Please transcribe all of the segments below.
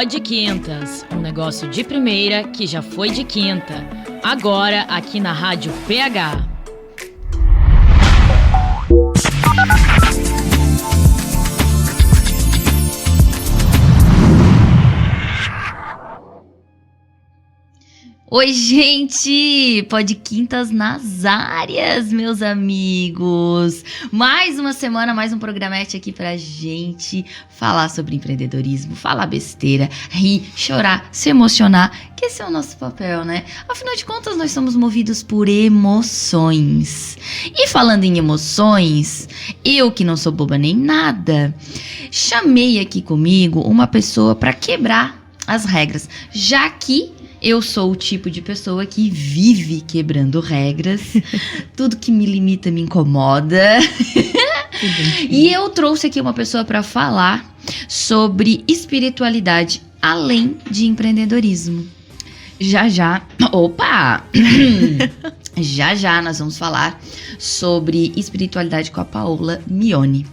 Pode Quintas, um negócio de primeira que já foi de quinta. Agora aqui na Rádio PH. Oi, gente! Pode Quintas nas áreas, meus amigos! Mais uma semana, mais um programete aqui pra gente falar sobre empreendedorismo, falar besteira, rir, chorar, se emocionar, que esse é o nosso papel, né? Afinal de contas, nós somos movidos por emoções. E falando em emoções, eu que não sou boba nem nada, chamei aqui comigo uma pessoa pra quebrar as regras, já que eu sou o tipo de pessoa que vive quebrando regras. Tudo que me limita me incomoda. E eu trouxe aqui uma pessoa para falar sobre espiritualidade além de empreendedorismo. Já nós vamos falar sobre espiritualidade com a Paola Mione.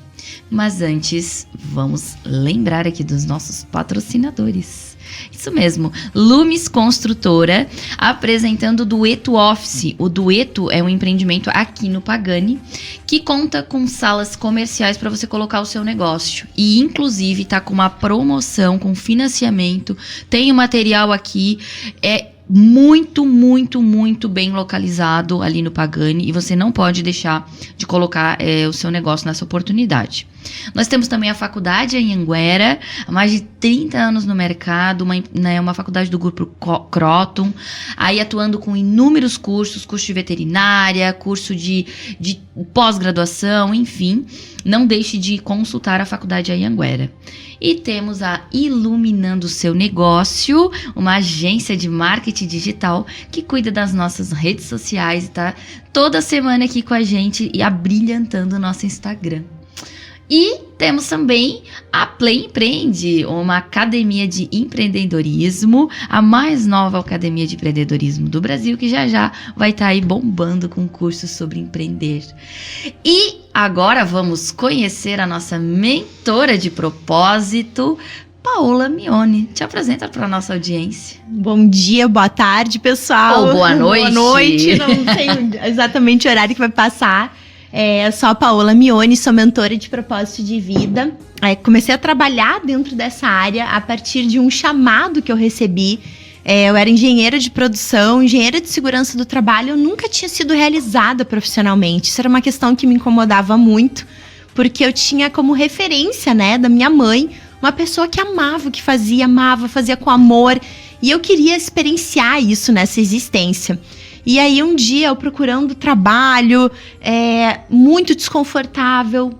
Mas antes, vamos lembrar aqui dos nossos patrocinadores. Isso mesmo, Lumes Construtora, apresentando o Dueto Office. O Dueto é um empreendimento aqui no Pagani, que conta com salas comerciais para você colocar o seu negócio. E inclusive tá com uma promoção, com financiamento, tem o material aqui, muito bem localizado ali no Pagani, e você não pode deixar de colocar o seu negócio nessa oportunidade. Nós temos também a faculdade Anhanguera, há mais de 30 anos no mercado, uma faculdade do grupo Croton, aí atuando com inúmeros cursos, curso de veterinária, curso de pós-graduação, enfim, não deixe de consultar a faculdade Anhanguera. E temos a Iluminando o Seu Negócio, uma agência de marketing digital que cuida das nossas redes sociais e tá toda semana aqui com a gente e abrilhantando o nosso Instagram. E temos também a Play Empreende, uma academia de empreendedorismo, a mais nova academia de empreendedorismo do Brasil, que já vai estar aí bombando com cursos sobre empreender. E agora vamos conhecer a nossa mentora de propósito, Paola Mione. Te apresenta para a nossa audiência. Bom dia, boa tarde, pessoal. Ou boa noite. Boa noite, não sei exatamente o horário que vai passar. Sou a Paola Mione, sou mentora de propósito de vida. Comecei a trabalhar dentro dessa área a partir de um chamado que eu recebi. Eu era engenheira de produção, engenheira de segurança do trabalho. Eu nunca tinha sido realizada profissionalmente. Isso era uma questão que me incomodava muito, porque eu tinha como referência, né, da minha mãe, uma pessoa que amava o que fazia com amor. E eu queria experienciar isso nessa existência. E aí um dia eu procurando trabalho, muito desconfortável,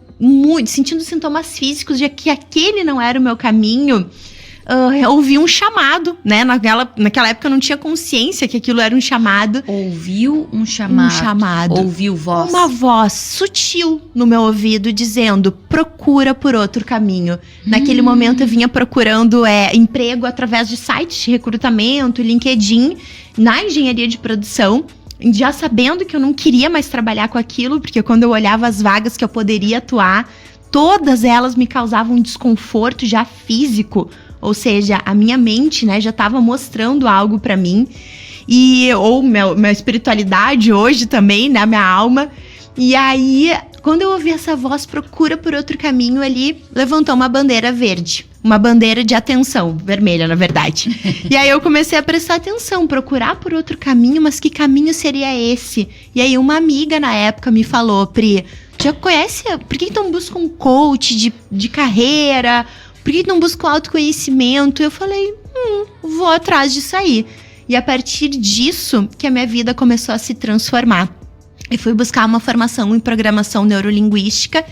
sentindo sintomas físicos de que aquele não era o meu caminho, eu ouvi um chamado, né? Naquela época eu não tinha consciência que aquilo era um chamado. Ouviu um chamado. Ouviu voz. Uma voz sutil no meu ouvido dizendo, procura por outro caminho. Naquele momento eu vinha procurando emprego através de sites de recrutamento, LinkedIn, na engenharia de produção, já sabendo que eu não queria mais trabalhar com aquilo, porque quando eu olhava as vagas que eu poderia atuar, todas elas me causavam um desconforto já físico, ou seja, a minha mente, né, já estava mostrando algo para mim, ou minha espiritualidade hoje também, né, minha alma. E aí, quando eu ouvi essa voz, procura por outro caminho, ali levantou uma bandeira verde. Uma bandeira de atenção, vermelha, na verdade. E aí eu comecei a prestar atenção, procurar por outro caminho, mas que caminho seria esse? E aí uma amiga na época me falou, Pri, já conhece, por que não busca um coach de carreira? Por que não busca um autoconhecimento? Eu falei, vou atrás disso aí. E a partir disso que a minha vida começou a se transformar. Eu fui buscar uma formação em programação neurolinguística.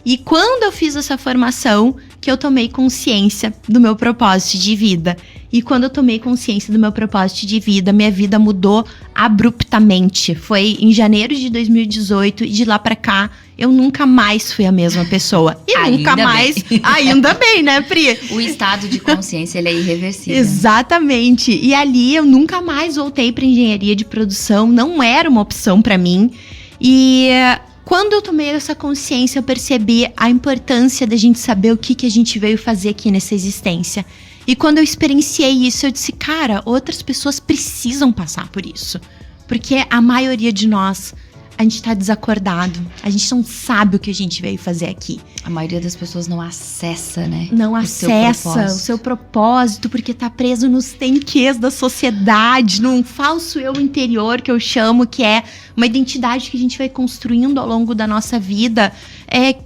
E quando eu fiz essa formação, que eu tomei consciência do meu propósito de vida. E quando eu tomei consciência do meu propósito de vida, minha vida mudou abruptamente. Foi em janeiro de 2018 e de lá pra cá, eu nunca mais fui a mesma pessoa. E nunca mais... Ainda bem, né, Pri? O estado de consciência, ele é irreversível. Exatamente. E ali eu nunca mais voltei pra engenharia de produção. Não era uma opção pra mim. E Quando eu tomei essa consciência, eu percebi a importância da gente saber o que a gente veio fazer aqui nessa existência. E quando eu experienciei isso, eu disse, cara, outras pessoas precisam passar por isso. Porque a maioria de nós, a gente tá desacordado. A gente não sabe o que a gente veio fazer aqui. A maioria das pessoas não acessa, né? Não acessa o seu propósito, porque tá preso nos tenquês da sociedade, num falso eu interior, que eu chamo, que é uma identidade que a gente vai construindo ao longo da nossa vida,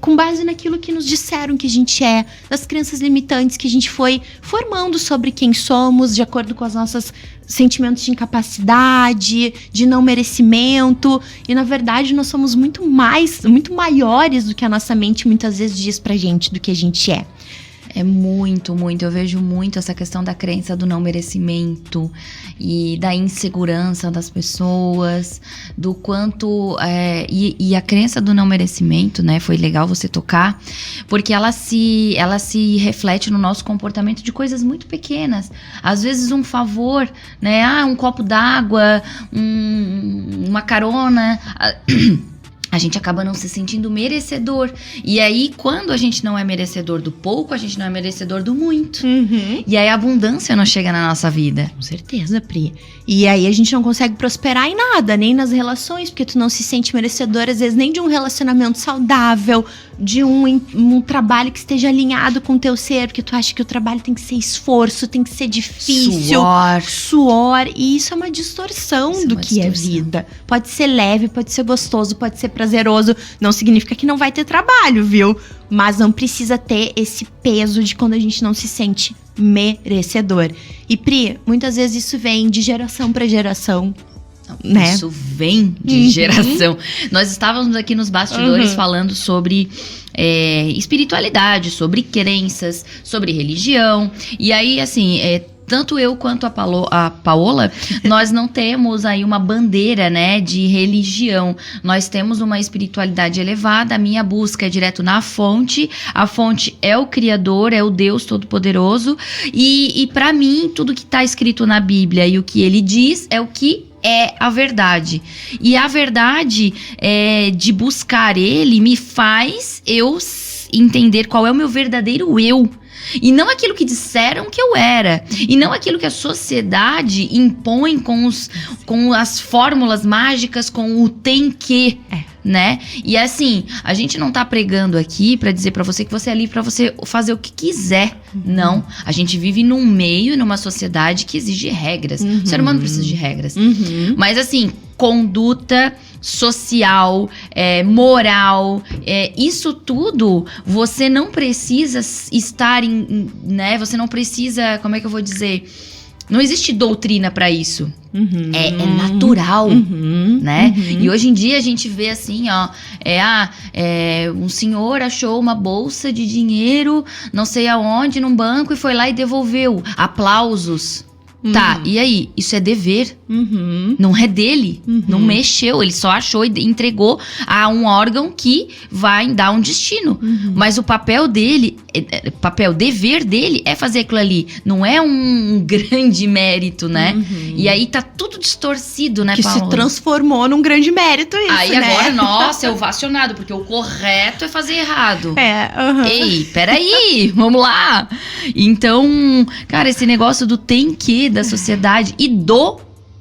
com base naquilo que nos disseram que a gente é, das crenças limitantes que a gente foi formando sobre quem somos, de acordo com as nossas sentimentos de incapacidade, de não merecimento. E na verdade nós somos muito maiores do que a nossa mente muitas vezes diz pra gente do que a gente é. É muito. Eu vejo muito essa questão da crença do não merecimento e da insegurança das pessoas, do quanto... E a crença do não merecimento, né? Foi legal você tocar, porque ela se reflete no nosso comportamento de coisas muito pequenas. Às vezes um favor, né? Um copo d'água, uma carona... A gente acaba não se sentindo merecedor. E aí, quando a gente não é merecedor do pouco, a gente não é merecedor do muito. Uhum. E aí, a abundância não chega na nossa vida. Com certeza, Pri. E aí, a gente não consegue prosperar em nada, nem nas relações, porque tu não se sente merecedor, às vezes, nem de um relacionamento saudável, de um trabalho que esteja alinhado com o teu ser, porque tu acha que o trabalho tem que ser esforço, tem que ser difícil. Suor. E isso é uma distorção do que é vida. Pode ser leve, pode ser gostoso, pode ser prazeroso. Não significa que não vai ter trabalho, viu? Mas não precisa ter esse peso de quando a gente não se sente merecedor. E Pri, muitas vezes isso vem de geração para geração. Né? Isso vem de geração. Nós estávamos aqui nos bastidores falando sobre espiritualidade, sobre crenças, sobre religião. E aí, assim, tanto eu quanto a Paola, nós não temos aí uma bandeira, né, de religião. Nós temos uma espiritualidade elevada. A minha busca é direto na fonte. A fonte é o Criador, é o Deus Todo-Poderoso. E para mim, tudo que está escrito na Bíblia e o que ele diz é o que é a verdade. E a verdade de buscar ele me faz eu entender qual é o meu verdadeiro eu. E não aquilo que disseram que eu era. E não aquilo que a sociedade impõe com as fórmulas mágicas, com o tem que, né? E assim, a gente não tá pregando aqui pra dizer pra você que você é livre pra você fazer o que quiser. Não. A gente vive num meio, numa sociedade que exige regras. O ser humano precisa de regras. Mas assim, conduta social, moral, isso tudo, você não precisa estar né? Você não precisa, como é que eu vou dizer? Não existe doutrina pra isso. É natural, né? E hoje em dia a gente vê assim, ó, um senhor achou uma bolsa de dinheiro, não sei aonde, num banco e foi lá e devolveu. Aplausos. Tá, e aí? Isso é dever. Não é dele. Não mexeu. Ele só achou e entregou a um órgão que vai dar um destino. Mas o papel dele, dever dele é fazer aquilo ali. Não é um grande mérito, né? E aí tá tudo distorcido, né, Paola? Que se transformou num grande mérito isso, aí, né? Agora, nossa, é ovacionado, porque o correto é fazer errado. Ei, peraí, vamos lá. Então, cara, esse negócio do tem que da sociedade e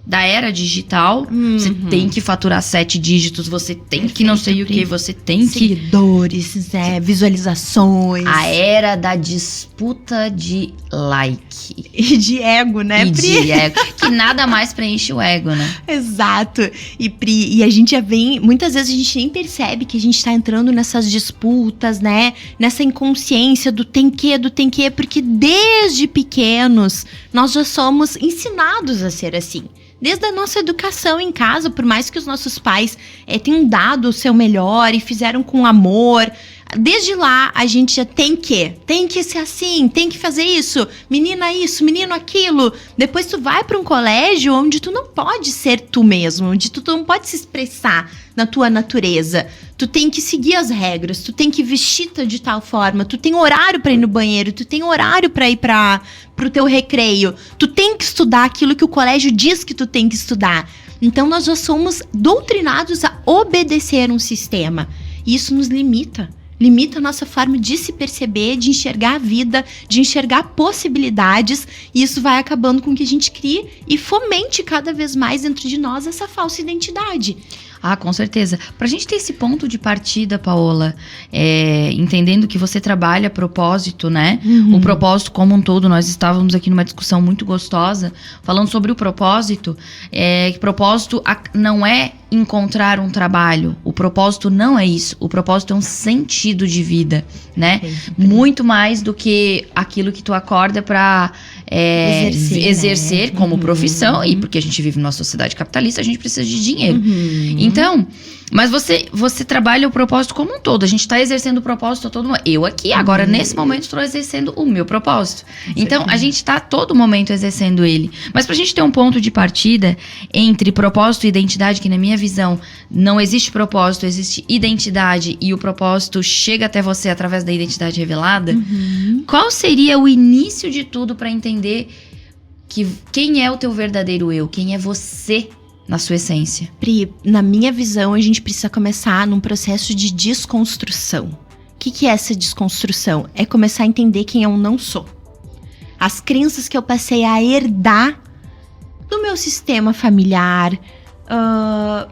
da era digital, você tem que faturar 7 dígitos, você tem que não sei o que, você tem que... Seguidores, visualizações. A era da disputa de like. E de ego, né, e Pri? De ego, que nada mais preenche o ego, né? Exato. E Pri, e a gente já vem... Muitas vezes a gente nem percebe que a gente tá entrando nessas disputas, né? Nessa inconsciência do tem que, porque desde pequenos nós já somos ensinados a ser assim. Desde a nossa educação em casa, por mais que os nossos pais tenham dado o seu melhor e fizeram com amor, desde lá a gente já tem que ser assim, tem que fazer isso, menino aquilo. Depois tu vai para um colégio onde tu não pode ser tu mesmo, onde tu não pode se expressar na tua natureza. Tu tem que seguir as regras, tu tem que vestir de tal forma, tu tem horário para ir no banheiro, tu tem horário para ir pro teu recreio, tu tem que estudar aquilo que o colégio diz que tu tem que estudar. Então nós já somos doutrinados a obedecer um sistema. E isso nos limita. Limita a nossa forma de se perceber, de enxergar a vida, de enxergar possibilidades. E isso vai acabando com que a gente crie e fomente cada vez mais dentro de nós essa falsa identidade. Ah, com certeza. Pra gente ter esse ponto de partida, Paola, entendendo que você trabalha propósito, né? O propósito como um todo, nós estávamos aqui numa discussão muito gostosa, falando sobre o propósito, que propósito não é encontrar um trabalho, o propósito não é isso, o propósito é um sentido de vida, né? Muito mais do que aquilo que tu acorda pra exercer como profissão, e porque a gente vive numa sociedade capitalista, a gente precisa de dinheiro. Então, mas você trabalha o propósito como um todo. A gente tá exercendo o propósito a todo momento. Eu aqui, agora, nesse momento, estou exercendo o meu propósito. Então, a gente tá a todo momento exercendo ele. Mas pra gente ter um ponto de partida entre propósito e identidade, que na minha visão, não existe propósito, existe identidade, e o propósito chega até você através da identidade revelada, qual seria o início de tudo pra entender quem é o teu verdadeiro eu? Quem é você na sua essência? Pri, na minha visão, a gente precisa começar num processo de desconstrução. O que é essa desconstrução? É começar a entender quem eu não sou. As crenças que eu passei a herdar do meu sistema familiar,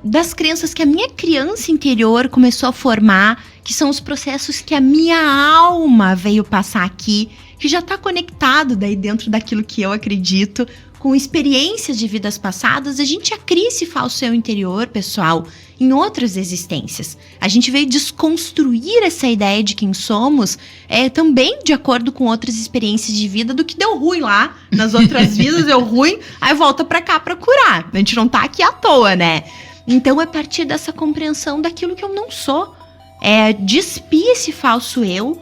das crenças que a minha criança interior começou a formar, que são os processos que a minha alma veio passar aqui, que já está conectado daí dentro daquilo que eu acredito, com experiências de vidas passadas. A gente já cria esse falso eu interior, pessoal, em outras existências. A gente veio desconstruir essa ideia de quem somos, também de acordo com outras experiências de vida, do que deu ruim lá, nas outras vidas deu ruim, aí volta pra cá pra curar. A gente não tá aqui à toa, né? Então, é a partir dessa compreensão daquilo que eu não sou. Despir esse falso eu,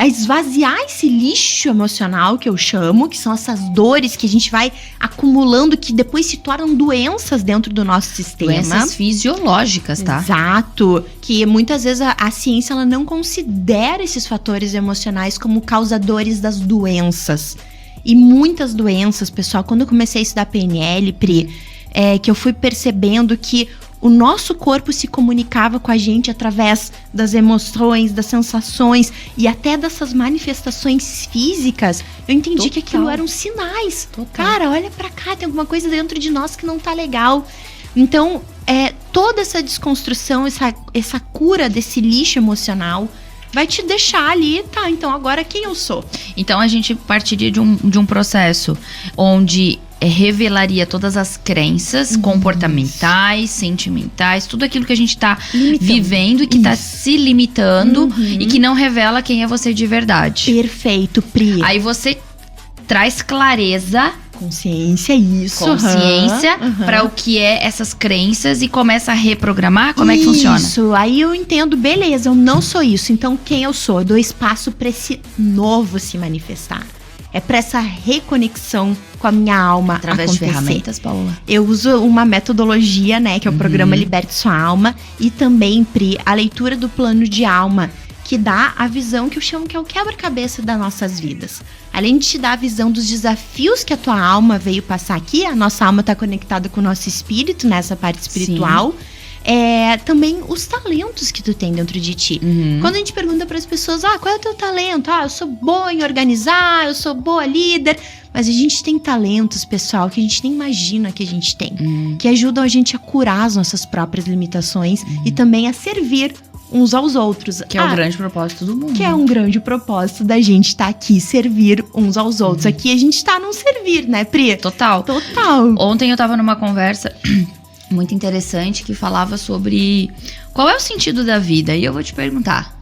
esvaziar esse lixo emocional que eu chamo, que são essas dores que a gente vai acumulando, que depois se tornam doenças dentro do nosso sistema. Doenças fisiológicas, tá? Exato. Que muitas vezes a ciência ela não considera esses fatores emocionais como causadores das doenças. E muitas doenças, pessoal, quando eu comecei a estudar PNL, Pri, que eu fui percebendo que o nosso corpo se comunicava com a gente através das emoções, das sensações e até dessas manifestações físicas. Eu entendi que aquilo eram sinais. Cara, olha pra cá, tem alguma coisa dentro de nós que não tá legal. Então, toda essa desconstrução, essa cura desse lixo emocional vai te deixar ali, tá, então agora quem eu sou? Então a gente partiria de um processo onde revelaria todas as crenças comportamentais, sentimentais, tudo aquilo que a gente tá vivendo e que tá se limitando e que não revela quem é você de verdade. Perfeito, Pri. Aí você traz clareza, consciência, isso. Consciência para o que é essas crenças e começa a reprogramar. Como é que funciona? Isso, aí eu entendo, beleza, eu não sou isso, então quem eu sou? Eu dou espaço para esse novo se manifestar. É para essa reconexão com a minha alma através acontecer. De ferramentas, Paola? Eu uso uma metodologia, né, que é o programa Liberte Sua Alma, e também, Pri, a leitura do plano de alma, que dá a visão que eu chamo que é o quebra-cabeça das nossas vidas. Além de te dar a visão dos desafios que a tua alma veio passar aqui, a nossa alma está conectada com o nosso espírito, nessa parte espiritual. Sim. Também os talentos que tu tem dentro de ti. Quando a gente pergunta para as pessoas, qual é o teu talento? Eu sou boa em organizar, eu sou boa líder. Mas a gente tem talentos, pessoal, que a gente nem imagina que a gente tem. Que ajudam a gente a curar as nossas próprias limitações e também a servir uns aos outros. Que é o grande propósito do mundo. Que é um grande propósito da gente estar aqui, servir uns aos outros. Aqui a gente tá num servir, né, Pri? Total. Ontem eu tava numa conversa muito interessante que falava sobre qual é o sentido da vida. E eu vou te perguntar,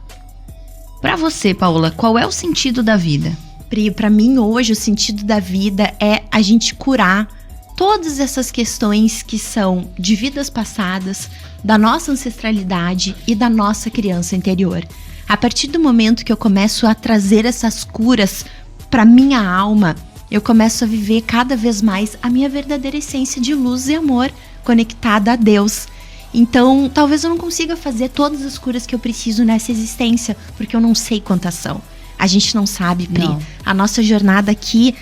pra você, Paola, qual é o sentido da vida? Pri, pra mim hoje o sentido da vida é a gente curar todas essas questões que são de vidas passadas, da nossa ancestralidade e da nossa criança interior. A partir do momento que eu começo a trazer essas curas pra minha alma, eu começo a viver cada vez mais a minha verdadeira essência de luz e amor, conectada a Deus. Então, talvez eu não consiga fazer todas as curas que eu preciso nessa existência, porque eu não sei quantas são. A gente não sabe, Pri. Não. A nossa jornada aqui,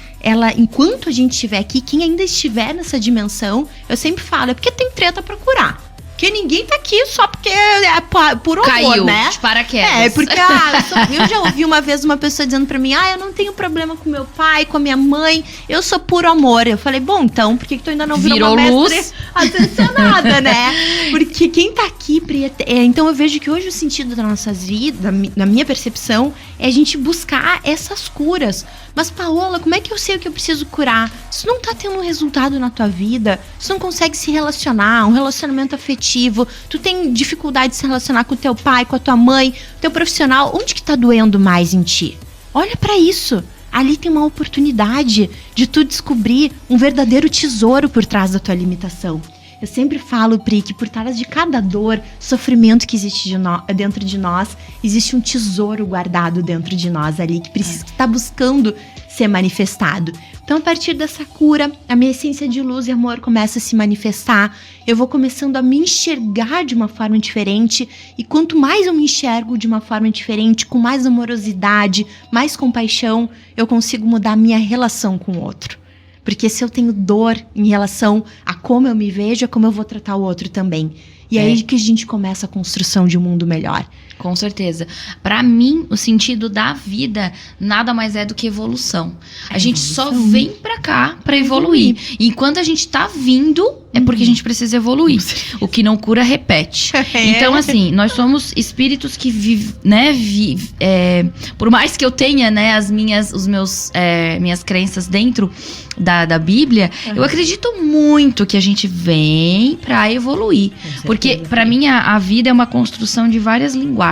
enquanto a gente estiver aqui, quem ainda estiver nessa dimensão, eu sempre falo, é porque tem treta pra curar. Porque ninguém tá aqui só porque é por amor, Caiu, né? de paraquedas. Porque eu já ouvi uma vez uma pessoa dizendo pra mim, eu não tenho problema com meu pai, com a minha mãe, eu sou puro amor. Eu falei, bom, então, por que tu ainda não virou uma mestre ascensionada, né? Porque quem tá aqui, Pri, então eu vejo que hoje o sentido das nossas vidas, na minha percepção, é a gente buscar essas curas. Mas, Paola, como é que eu sei o que eu preciso curar? Se não tá tendo um resultado na tua vida, se não consegue se relacionar, um relacionamento afetivo, tu tem dificuldade de se relacionar com o teu pai, com a tua mãe, teu profissional, onde que tá doendo mais em ti? Olha pra isso. Ali tem uma oportunidade de tu descobrir um verdadeiro tesouro por trás da tua limitação. Eu sempre falo, Pri, que por trás de cada dor, sofrimento que existe dentro de nós, existe um tesouro guardado dentro de nós ali, que precisa estar buscando ser manifestado. Então, a partir dessa cura, a minha essência de luz e amor começa a se manifestar. Eu vou começando a me enxergar de uma forma diferente. E quanto mais eu me enxergo de uma forma diferente, com mais amorosidade, mais compaixão, eu consigo mudar a minha relação com o outro. Porque se eu tenho dor em relação a como eu me vejo, é como eu vou tratar o outro também. E é aí que a gente começa a construção de um mundo melhor. Com certeza. Pra mim, o sentido da vida nada mais é do que evolução. A gente só vem pra cá pra evoluir. E enquanto a gente tá vindo, é porque a gente precisa evoluir. O que não cura, repete. Então, assim, nós somos espíritos que vivem, né? Por mais que eu tenha, né, minhas crenças dentro da Bíblia, eu acredito muito que a gente vem pra evoluir. Porque, pra mim, a vida é uma construção de várias linguagens,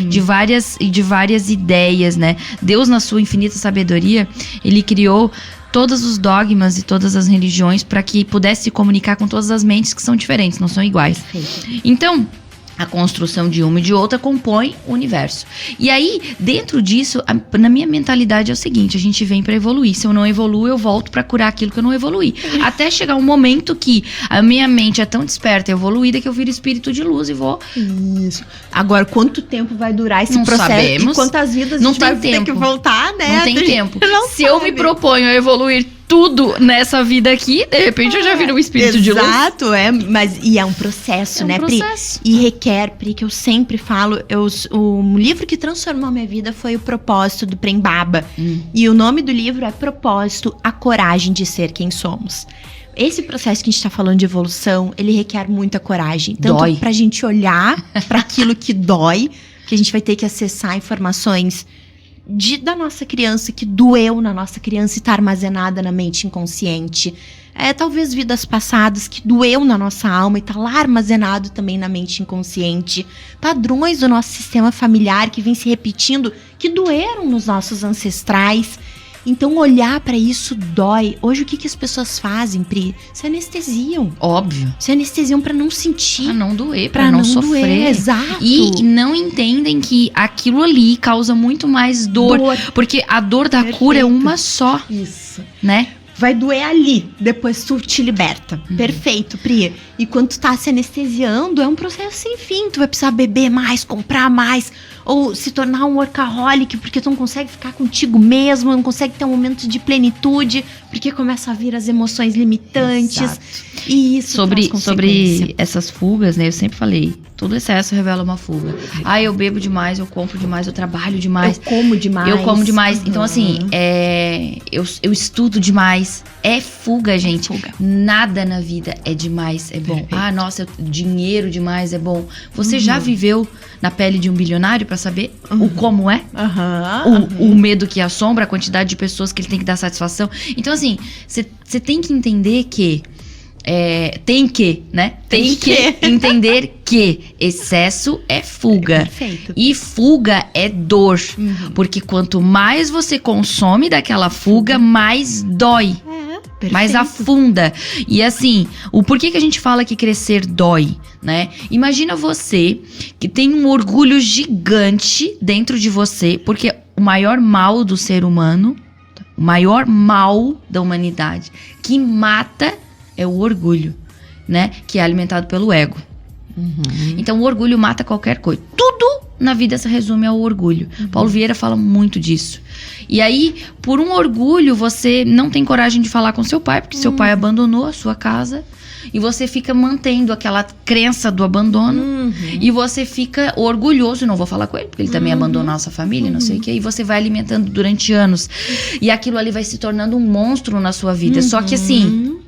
de várias ideias, né? Deus, na sua infinita sabedoria, ele criou todos os dogmas e todas as religiões para que pudesse se comunicar com todas as mentes que são diferentes, não são iguais. Então, a construção de uma e de outra compõe o universo. E aí, dentro disso, na minha mentalidade é o seguinte, a gente vem pra evoluir. Se eu não evoluo, eu volto pra curar aquilo que eu não evoluí. Até chegar um momento que a minha mente é tão desperta e evoluída que eu viro espírito de luz e vou... Isso. Agora, quanto tempo vai durar esse não processo? Sabemos. E quantas vidas não a gente vai ter que voltar, né? Não tem tempo. Não Se eu me proponho a evoluir tudo nessa vida aqui, de repente eu já viro um espírito de luz. Exato, e é um processo, né, Pri? E requer, Pri, que eu sempre falo, o livro que transformou a minha vida foi O Propósito, do Prem Baba. E o nome do livro é Propósito, a coragem de ser quem somos. Esse processo que a gente tá falando de evolução, ele requer muita coragem. Tanto dói. Pra gente olhar para aquilo que dói, que a gente vai ter que acessar informações da nossa criança, que doeu na nossa criança e tá armazenada na mente inconsciente. Talvez vidas passadas que doeu na nossa alma e tá lá armazenado também na mente inconsciente. Padrões do nosso sistema familiar que vem se repetindo, que doeram nos nossos ancestrais. Então, olhar pra isso dói. Hoje, o que as pessoas fazem, Pri? Se anestesiam. Óbvio. Se anestesiam pra não sentir. Pra não doer, pra não sofrer. Doer, exato. E não entendem que aquilo ali causa muito mais dor. Porque a dor da cura é uma só. Isso. Né? Vai doer ali, depois tu te liberta. Perfeito, Pri. E quando tu tá se anestesiando, é um processo sem fim. Tu vai precisar beber mais, comprar mais, ou se tornar um workaholic, porque tu não consegue ficar contigo mesmo, não consegue ter um momento de plenitude, porque começa a vir as emoções limitantes. Exato. E isso sobre essas fugas, né? Eu sempre falei, todo excesso revela uma fuga. Eu bebo demais, eu compro demais, eu trabalho demais. Eu como demais. Então, assim, eu estudo demais. É fuga, gente. Nada na vida é demais, é bom. Perfeito. Nossa, dinheiro demais é bom. Você já viveu na pele de um bilionário pra saber o como é? O medo que assombra, a quantidade de pessoas que ele tem que dar satisfação. Então, assim, você tem que entender que tem que entender que excesso é fuga. Perfeito. E fuga é dor. Porque quanto mais você consome daquela fuga, mais dói. Mais afunda. E assim, o porquê que a gente fala que crescer dói, né? Imagina você que tem um orgulho gigante dentro de você, porque o maior mal do ser humano, o maior mal da humanidade, que mata é o orgulho, né? Que é alimentado pelo ego. Então o orgulho mata qualquer coisa. Tudo na vida se resume ao orgulho. Paulo Vieira fala muito disso. E aí, por um orgulho, você não tem coragem de falar com seu pai, porque seu pai abandonou a sua casa. E você fica mantendo aquela crença do abandono. E você fica orgulhoso. Não vou falar com ele, porque ele também abandonou a nossa família, não sei o quê. E você vai alimentando durante anos. E aquilo ali vai se tornando um monstro na sua vida. Só que assim,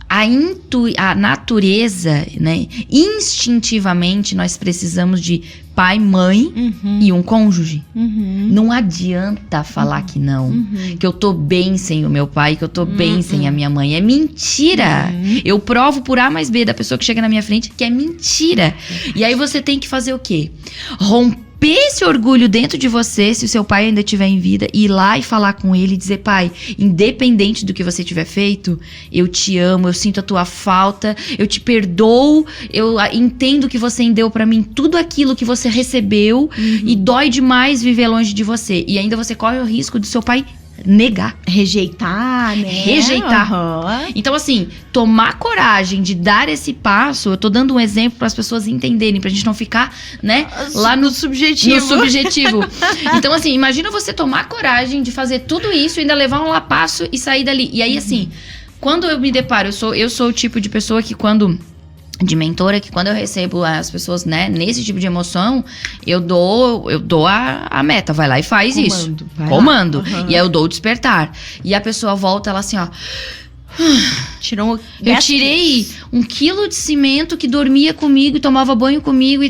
a natureza, né? Instintivamente, nós precisamos de pai, mãe e um cônjuge. Não adianta falar que não. Que eu tô bem sem o meu pai, que eu tô bem sem a minha mãe. É mentira. Eu provo por A mais B da pessoa que chega na minha frente que é mentira. E aí você tem que fazer o quê? Romper esse orgulho dentro de você, se o seu pai ainda estiver em vida, ir lá e falar com ele e dizer: pai, independente do que você tiver feito, eu te amo, eu sinto a tua falta, eu te perdoo, eu entendo que você deu pra mim tudo aquilo que você recebeu e dói demais viver longe de você. E ainda você corre o risco do seu pai negar. Rejeitar, né? Rejeitar. Então, assim, tomar coragem de dar esse passo, eu tô dando um exemplo para as pessoas entenderem, pra gente não ficar, né, lá no subjetivo. Então, assim, imagina você tomar coragem de fazer tudo isso, ainda levar um lapasso e sair dali. E aí, assim, quando eu me deparo, eu sou o tipo de pessoa que de mentora, que quando eu recebo as pessoas, né, nesse tipo de emoção, eu dou a meta, vai lá e faz isso. Comando. E aí eu dou o despertar. E a pessoa volta, ela assim, ó... Eu tirei 1 quilo de cimento que dormia comigo e tomava banho comigo e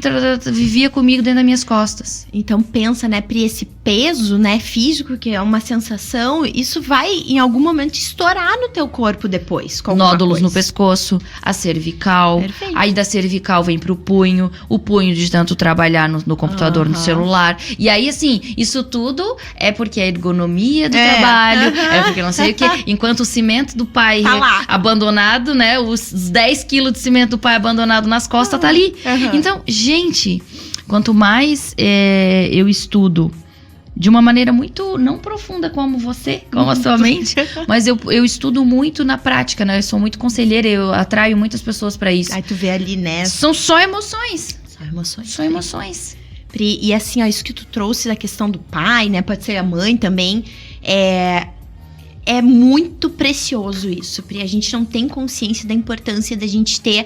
vivia comigo dentro das minhas costas. Então pensa, né, Pri, esse peso, né, físico, que é uma sensação, isso vai em algum momento estourar no teu corpo depois. Nódulos no pescoço, a cervical. Perfeito. Aí da cervical vem pro punho, o punho de tanto trabalhar no computador, no celular. E aí, assim, isso tudo é porque a ergonomia do trabalho, é porque não sei o quê. Enquanto o cimento do pai tá lá, abandonado, né? Os 10 quilos de cimento do pai abandonado nas costas tá ali. Então, gente, quanto mais eu estudo de uma maneira muito, não profunda como você, como a sua mente, mas eu estudo muito na prática, né? Eu sou muito conselheira, eu atraio muitas pessoas pra isso. Aí tu vê ali, né? São só emoções. Só emoções. Pri, e assim, ó, isso que tu trouxe da questão do pai, né? Pode ser a mãe também. É muito precioso isso, Pri. A gente não tem consciência da importância da gente ter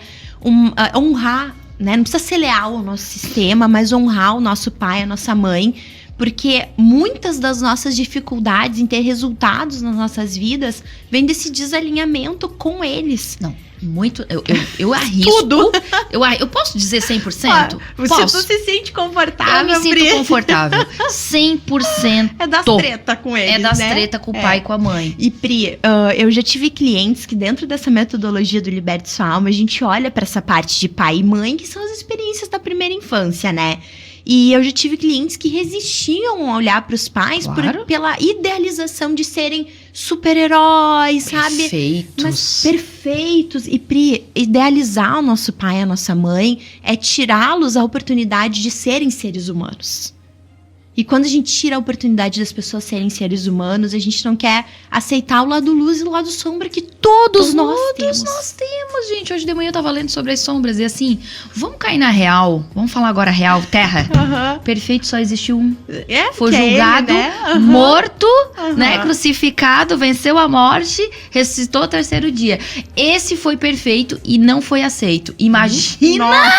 honrar, né? Não precisa ser leal ao nosso sistema, mas honrar o nosso pai, a nossa mãe. Porque muitas das nossas dificuldades em ter resultados nas nossas vidas vem desse desalinhamento com eles. Não, muito. Eu arrisco. Tudo. Eu posso dizer 100%? Você se sente confortável, Eu me sinto confortável. 100%. É das treta com eles, É das treta com o pai e com a mãe. E Pri, eu já tive clientes que dentro dessa metodologia do Liberte Sua Alma, a gente olha pra essa parte de pai e mãe, que são as experiências da primeira infância, né? E eu já tive clientes que resistiam a olhar para os pais pela idealização de serem super-heróis, sabe? Perfeitos. Mas perfeitos. E Pri, idealizar o nosso pai e a nossa mãe é tirá-los a oportunidade de serem seres humanos. E quando a gente tira a oportunidade das pessoas serem seres humanos, a gente não quer aceitar o lado luz e o lado sombra que todos nós temos. Todos nós temos, gente. Hoje de manhã eu tava lendo sobre as sombras e assim, vamos cair na real. Vamos falar agora real, terra. Perfeito, só existiu um. Foi julgado, ele, né? Morto, né? Crucificado, venceu a morte, ressuscitou ao 3º dia. Esse foi perfeito e não foi aceito. Imagina!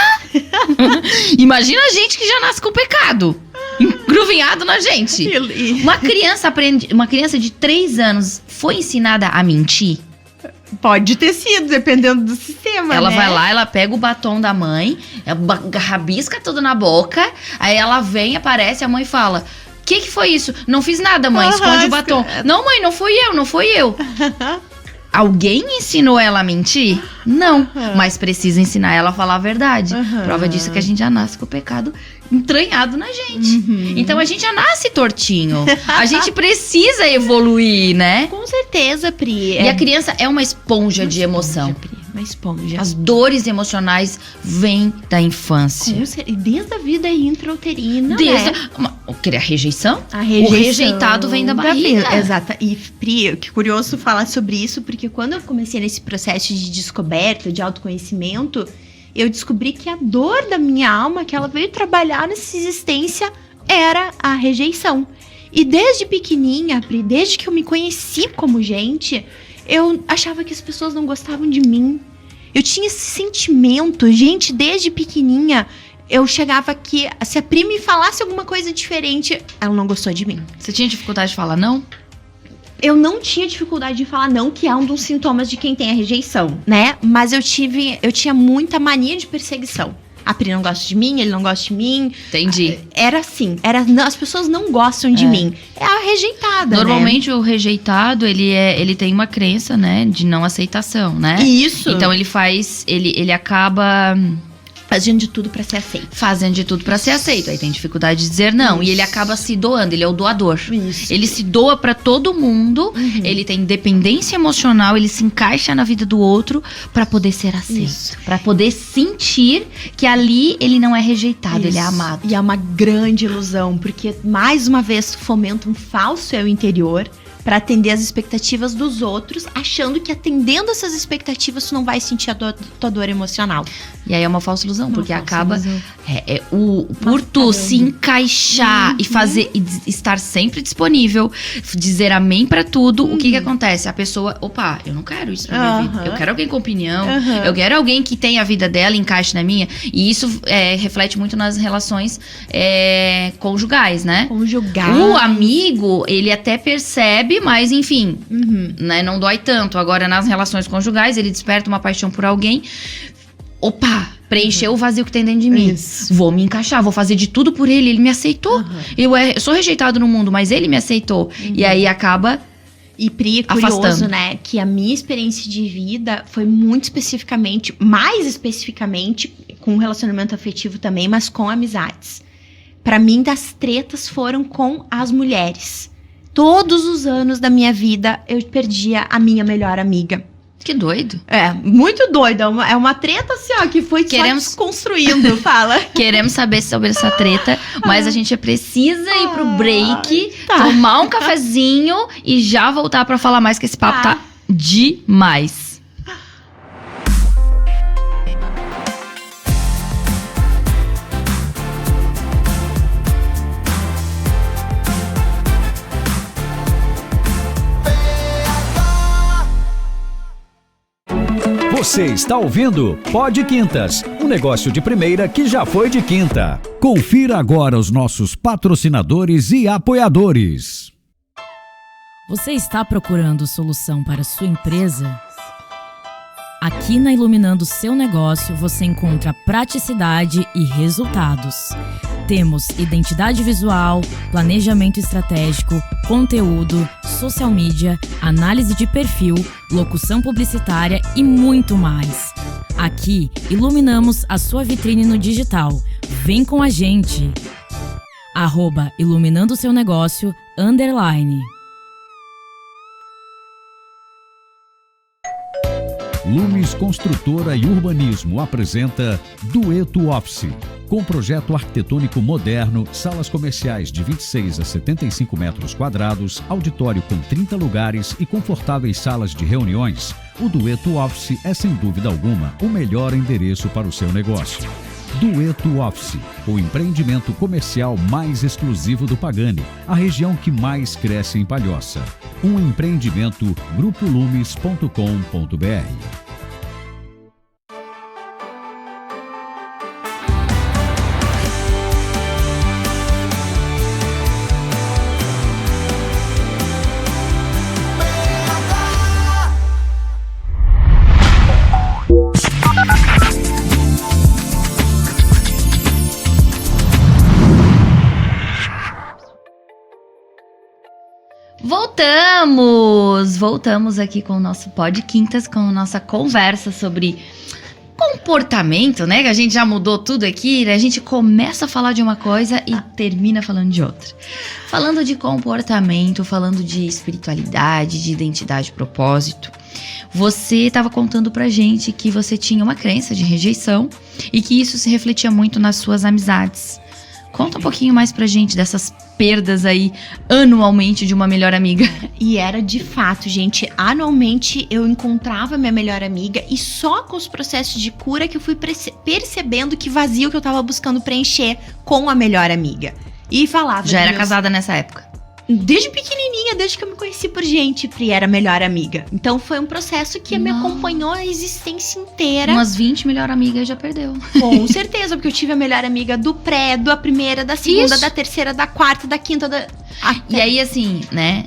Imagina a gente que já nasce com pecado. Engruvinhado na gente. Uma criança de 3 anos foi ensinada a mentir? Pode ter sido, dependendo do sistema, ela né? vai lá, ela pega o batom da mãe, rabisca tudo na boca, aí ela vem, aparece, a mãe fala: o que foi isso? Não fiz nada, mãe, esconde o batom. Não, mãe, não fui eu. Alguém ensinou ela a mentir? Não, mas precisa ensinar ela a falar a verdade. Prova disso é que a gente já nasce com o pecado entranhado na gente. Então a gente já nasce tortinho. A gente precisa evoluir, né? Com certeza, Pri. E a criança é uma esponja de emoção. Pri, uma esponja. As dores emocionais vêm da infância. Desde a vida intrauterina, né? A rejeição? O rejeitado vem da barriga. Exato. E, Pri, que curioso falar sobre isso, porque quando eu comecei nesse processo de descoberta, de autoconhecimento, eu descobri que a dor da minha alma, que ela veio trabalhar nessa existência, era a rejeição. E desde pequenininha, Pri, desde que eu me conheci como gente, eu achava que as pessoas não gostavam de mim. Eu tinha esse sentimento, gente, desde pequenininha. Eu chegava aqui, se a Pri me falasse alguma coisa diferente, ela não gostou de mim. Você tinha dificuldade de falar não? Eu não tinha dificuldade de falar não, que é um dos sintomas de quem tem a rejeição, né? Mas eu tinha muita mania de perseguição. A Pri não gosta de mim, ele não gosta de mim. Entendi. Era assim, as pessoas não gostam de mim. É a rejeitada, Normalmente o rejeitado, ele tem uma crença, né, de não aceitação, né? Isso. Então ele acaba fazendo de tudo pra ser aceito. Fazendo de tudo pra ser aceito. Aí tem dificuldade de dizer não. E ele acaba se doando, ele é o doador. Isso. Ele se doa pra todo mundo, ele tem dependência emocional, ele se encaixa na vida do outro pra poder ser aceito. Pra poder sentir que ali ele não é rejeitado, ele é amado. E é uma grande ilusão, porque mais uma vez fomenta um falso eu interior pra atender as expectativas dos outros, achando que atendendo essas expectativas tu não vai sentir a tua dor emocional. E aí é uma falsa ilusão, porque falsa acaba ilusão. Por tu se encaixar e estar sempre disponível, dizer amém pra tudo, o que acontece? A pessoa, opa, eu não quero isso pra minha vida. Eu quero alguém com opinião, eu quero alguém que tenha a vida dela e encaixe na minha. E isso reflete muito nas relações conjugais, né? Conjugais. O amigo, ele até percebe, mas enfim, né, não dói tanto. Agora, nas relações conjugais, ele desperta uma paixão por alguém. Opa, preencheu o vazio que tem dentro de mim. Isso. Vou me encaixar, vou fazer de tudo por ele. Ele me aceitou. Eu sou rejeitado no mundo, mas ele me aceitou. E aí acaba... E Pri, curioso, afastando. né? Que a minha experiência de vida foi muito especificamente, mais especificamente, com relacionamento afetivo também, mas com amizades. Pra mim, das tretas foram com as mulheres. Todos os anos da minha vida, eu perdia a minha melhor amiga. Que doido. É, muito doido. É uma treta assim, ó, que foi só desconstruindo, fala. Queremos saber sobre essa treta, mas a gente precisa ir pro break, tomar um cafezinho e já voltar pra falar mais, que esse papo tá demais. Você está ouvindo Pod Quintas, um negócio de primeira que já foi de quinta. Confira agora os nossos patrocinadores e apoiadores. Você está procurando solução para sua empresa? Aqui na Iluminando Seu Negócio você encontra praticidade e resultados. Temos identidade visual, planejamento estratégico, conteúdo, social media, análise de perfil, locução publicitária e muito mais. Aqui, iluminamos a sua vitrine no digital. Vem com a gente! @Iluminando Seu Negócio _ Lumes Construtora e Urbanismo apresenta Dueto Office, com projeto arquitetônico moderno, salas comerciais de 26 a 75 metros quadrados, auditório com 30 lugares e confortáveis salas de reuniões. O Dueto Office é, sem dúvida alguma, o melhor endereço para o seu negócio. Dueto Office, o empreendimento comercial mais exclusivo do Pagani, a região que mais cresce em Palhoça. Um empreendimento grupolumes.com.br. Voltamos aqui com o nosso Pod Quintas, com a nossa conversa sobre comportamento, né? Que a gente já mudou tudo aqui, né? A gente começa a falar de uma coisa e termina falando de outra. Falando de comportamento, falando de espiritualidade, de identidade e propósito. Você estava contando pra gente que você tinha uma crença de rejeição e que isso se refletia muito nas suas amizades. Conta um pouquinho mais pra gente dessas perdas aí anualmente de uma melhor amiga. E era de fato, gente, anualmente eu encontrava minha melhor amiga e só com os processos de cura que eu fui percebendo que vazio que eu tava buscando preencher com a melhor amiga. E falava... Já era casada nessa época? Desde pequenininha, desde que eu me conheci por gente, Pri era a melhor amiga. Então foi um processo que me acompanhou a existência inteira. Umas 20 melhor amigas já perdeu. Com certeza, porque eu tive a melhor amiga do pré, da primeira, da segunda, Isso. da terceira, da quarta, da quinta, E aí, assim, né?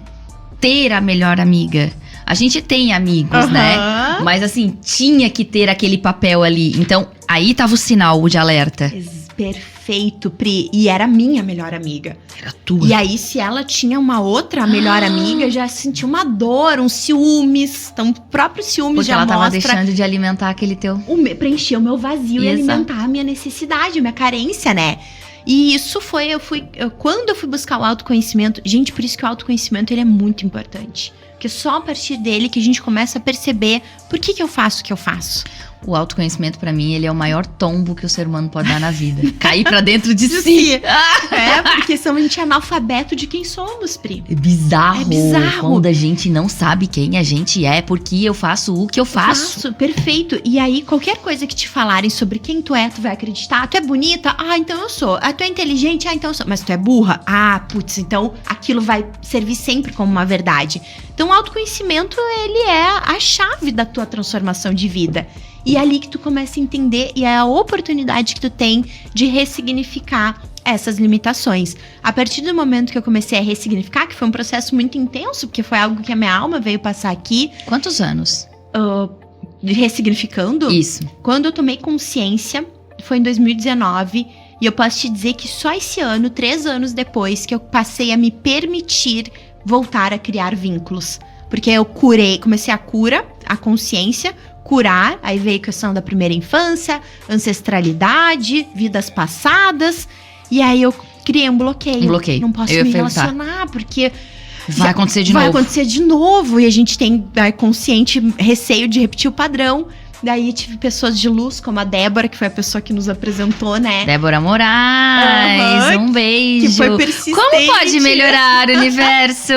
Ter a melhor amiga. A gente tem amigos, né? Mas assim, tinha que ter aquele papel ali. Então, aí tava o sinal de alerta. Perfeito, Pri. E era minha melhor amiga. Era tua. E aí, se ela tinha uma outra melhor amiga, já sentia uma dor, um ciúmes. Então, o próprio ciúmes Porque já ela tava mostra... deixando de alimentar aquele teu... preencher o meu vazio e Exato. alimentar a minha necessidade, a minha carência, né? E isso foi, quando eu fui buscar o autoconhecimento... Gente, por isso que o autoconhecimento, ele é muito importante. Porque só a partir dele que a gente começa a perceber por que eu faço o que eu faço. O autoconhecimento, pra mim, ele é o maior tombo que o ser humano pode dar na vida. Cair pra dentro de si. É, porque são a gente é analfabeto de quem somos, Pri. É bizarro. É bizarro. Quando a gente não sabe quem a gente é, porque eu faço o que eu faço. Perfeito. E aí, qualquer coisa que te falarem sobre quem tu é, tu vai acreditar. Tu é bonita? Ah, então eu sou. Ah, tu é inteligente? Ah, então eu sou. Mas tu é burra? Ah, putz, então aquilo vai servir sempre como uma verdade. Então, o autoconhecimento, ele é a chave da tua transformação de vida. E é ali que tu começa a entender e é a oportunidade que tu tem de ressignificar essas limitações. A partir do momento que eu comecei a ressignificar, que foi um processo muito intenso, porque foi algo que a minha alma veio passar aqui. Quantos anos? Ressignificando? Isso. Quando eu tomei consciência, foi em 2019. E eu posso te dizer que só esse ano, 3 anos depois, que eu passei a me permitir voltar a criar vínculos. Porque eu comecei a cura, a consciência, curar, aí veio a questão da primeira infância, ancestralidade, vidas passadas, e aí eu criei um bloqueio. Não posso me relacionar, porque... Vai acontecer de novo. Vai acontecer de novo, e a gente tem consciente receio de repetir o padrão. Daí tive pessoas de luz, como a Débora, que foi a pessoa que nos apresentou, né? Débora Moraes, um beijo. Que foi persistente. Como pode melhorar o universo?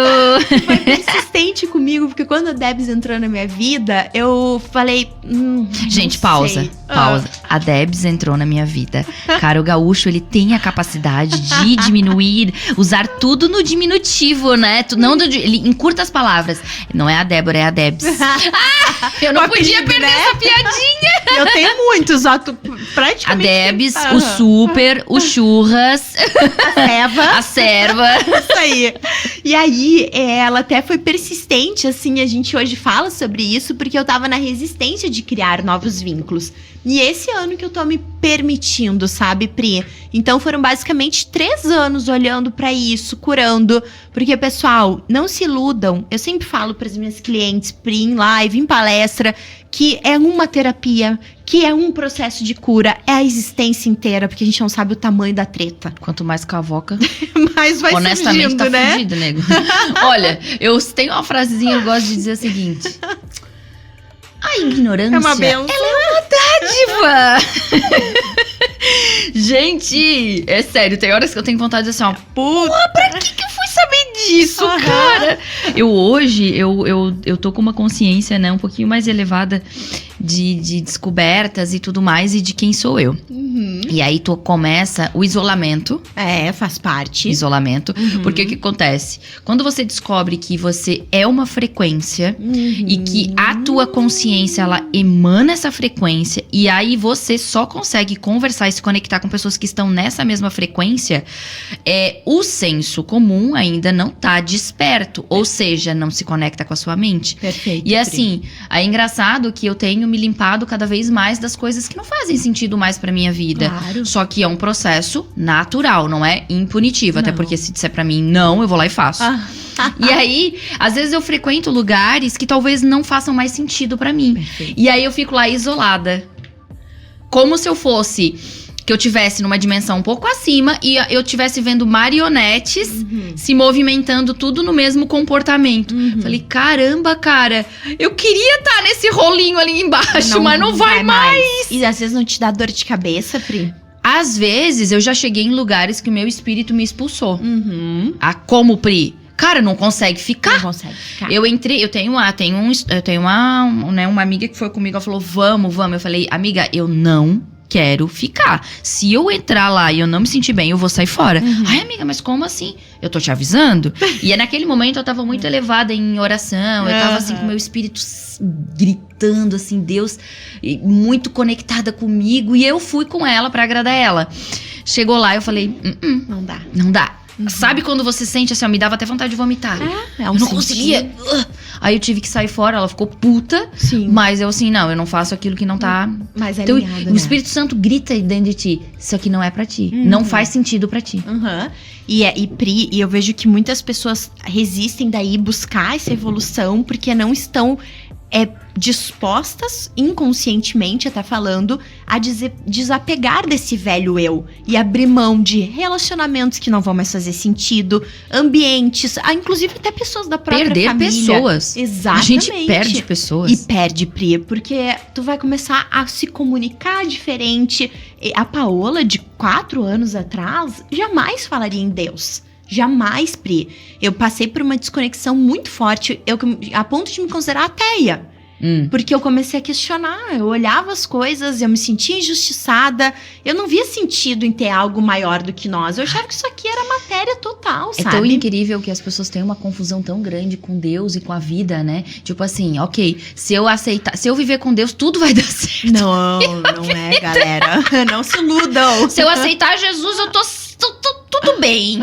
Foi persistente comigo, porque quando a Debs entrou na minha vida, eu falei... Gente, pausa. A Debs entrou na minha vida. Cara, o gaúcho, ele tem a capacidade de diminuir, usar tudo no diminutivo, né? Ele encurta as palavras. Não é a Débora, é a Debs. Eu não podia perder essa piadinha. Eu tenho muitos, praticamente. A Debs, o Super, o Churras, a Serva. Isso aí. E aí, ela até foi persistente, assim, a gente hoje fala sobre isso, porque eu tava na resistência de criar novos vínculos. E esse ano que eu tô me permitindo, sabe, Pri? Então foram basicamente 3 anos olhando pra isso, curando. Porque, pessoal, não se iludam. Eu sempre falo pras minhas clientes, Pri, em live, em palestra, que é uma terapia, que é um processo de cura, é a existência inteira, porque a gente não sabe o tamanho da treta. Quanto mais cavoca, mais vai honestamente surgindo, tá né? fudido, nego. Olha, eu tenho uma frasezinha que eu gosto de dizer o seguinte... A ignorância, é uma benção. Ela é uma dádiva. Gente, é sério, tem horas que eu tenho vontade de dizer assim, ó, porra, pra que eu fui saber disso, cara? Hoje, eu tô com uma consciência, né, um pouquinho mais elevada de descobertas e tudo mais, e de quem sou eu. E aí começa o isolamento. Faz parte. Isolamento. Porque o que acontece? Quando você descobre que você é uma frequência e que a tua consciência, ela emana essa frequência, e aí você só consegue conversar e se conectar com pessoas que estão nessa mesma frequência, o senso comum ainda não tá desperto, ou seja, não se conecta com a sua mente. Perfeito. E assim, é engraçado que eu tenho me limpado cada vez mais das coisas que não fazem sentido mais pra minha vida. Claro. Só que é um processo natural, não é impunitivo. Até porque se disser pra mim não, eu vou lá e faço. E aí, às vezes eu frequento lugares que talvez não façam mais sentido pra mim. Perfeito. E aí eu fico lá isolada. Como se eu fosse... Que eu tivesse numa dimensão um pouco acima e eu estivesse vendo marionetes se movimentando tudo no mesmo comportamento. Falei, caramba, cara, eu queria estar nesse rolinho ali embaixo, mas não vai mais. E às vezes não te dá dor de cabeça, Pri? Às vezes, eu já cheguei em lugares que o meu espírito me expulsou. Uhum. Como Pri? Cara, não consegue ficar. Não consegue ficar. Eu entrei, eu tenho uma amiga que foi comigo, ela falou, vamos. Eu falei, amiga, eu não quero ficar. Se eu entrar lá e eu não me sentir bem, eu vou sair fora. Ai, amiga, mas como assim? Eu tô te avisando. E naquele momento eu tava muito elevada em oração, eu tava assim com o meu espírito gritando, assim, Deus, muito conectada comigo, e eu fui com ela pra agradar ela. Chegou lá, eu falei, não dá. Sabe quando você sente assim, ó, me dava até vontade de vomitar. Eu não conseguia. Aí eu tive que sair fora, ela ficou puta. Sim. Mas eu assim, não, eu não faço aquilo que não tá... Mais Então, alinhado, o Espírito Santo grita dentro de ti, isso aqui não é pra ti. Não faz sentido pra ti. E eu vejo que muitas pessoas resistem daí buscar essa evolução porque não estão dispostas, inconscientemente até falando, a desapegar desse velho eu e abrir mão de relacionamentos que não vão mais fazer sentido, ambientes, inclusive até pessoas da própria Perder família. pessoas. Exatamente. A gente perde pessoas. E perde, Pri, porque tu vai começar a se comunicar diferente. A Paola, de 4 anos atrás, jamais falaria em Deus. Jamais, Pri. Eu passei por uma desconexão muito forte, a ponto de me considerar ateia. Porque eu comecei a questionar, eu olhava as coisas, eu me sentia injustiçada, eu não via sentido em ter algo maior do que nós. Eu achava que isso aqui era matéria total, sabe? É tão incrível que as pessoas têm uma confusão tão grande com Deus e com a vida, né? Tipo assim, ok, se eu viver com Deus, tudo vai dar certo. Não é, galera. Não se iludam. Se eu aceitar Jesus, eu tô tudo bem.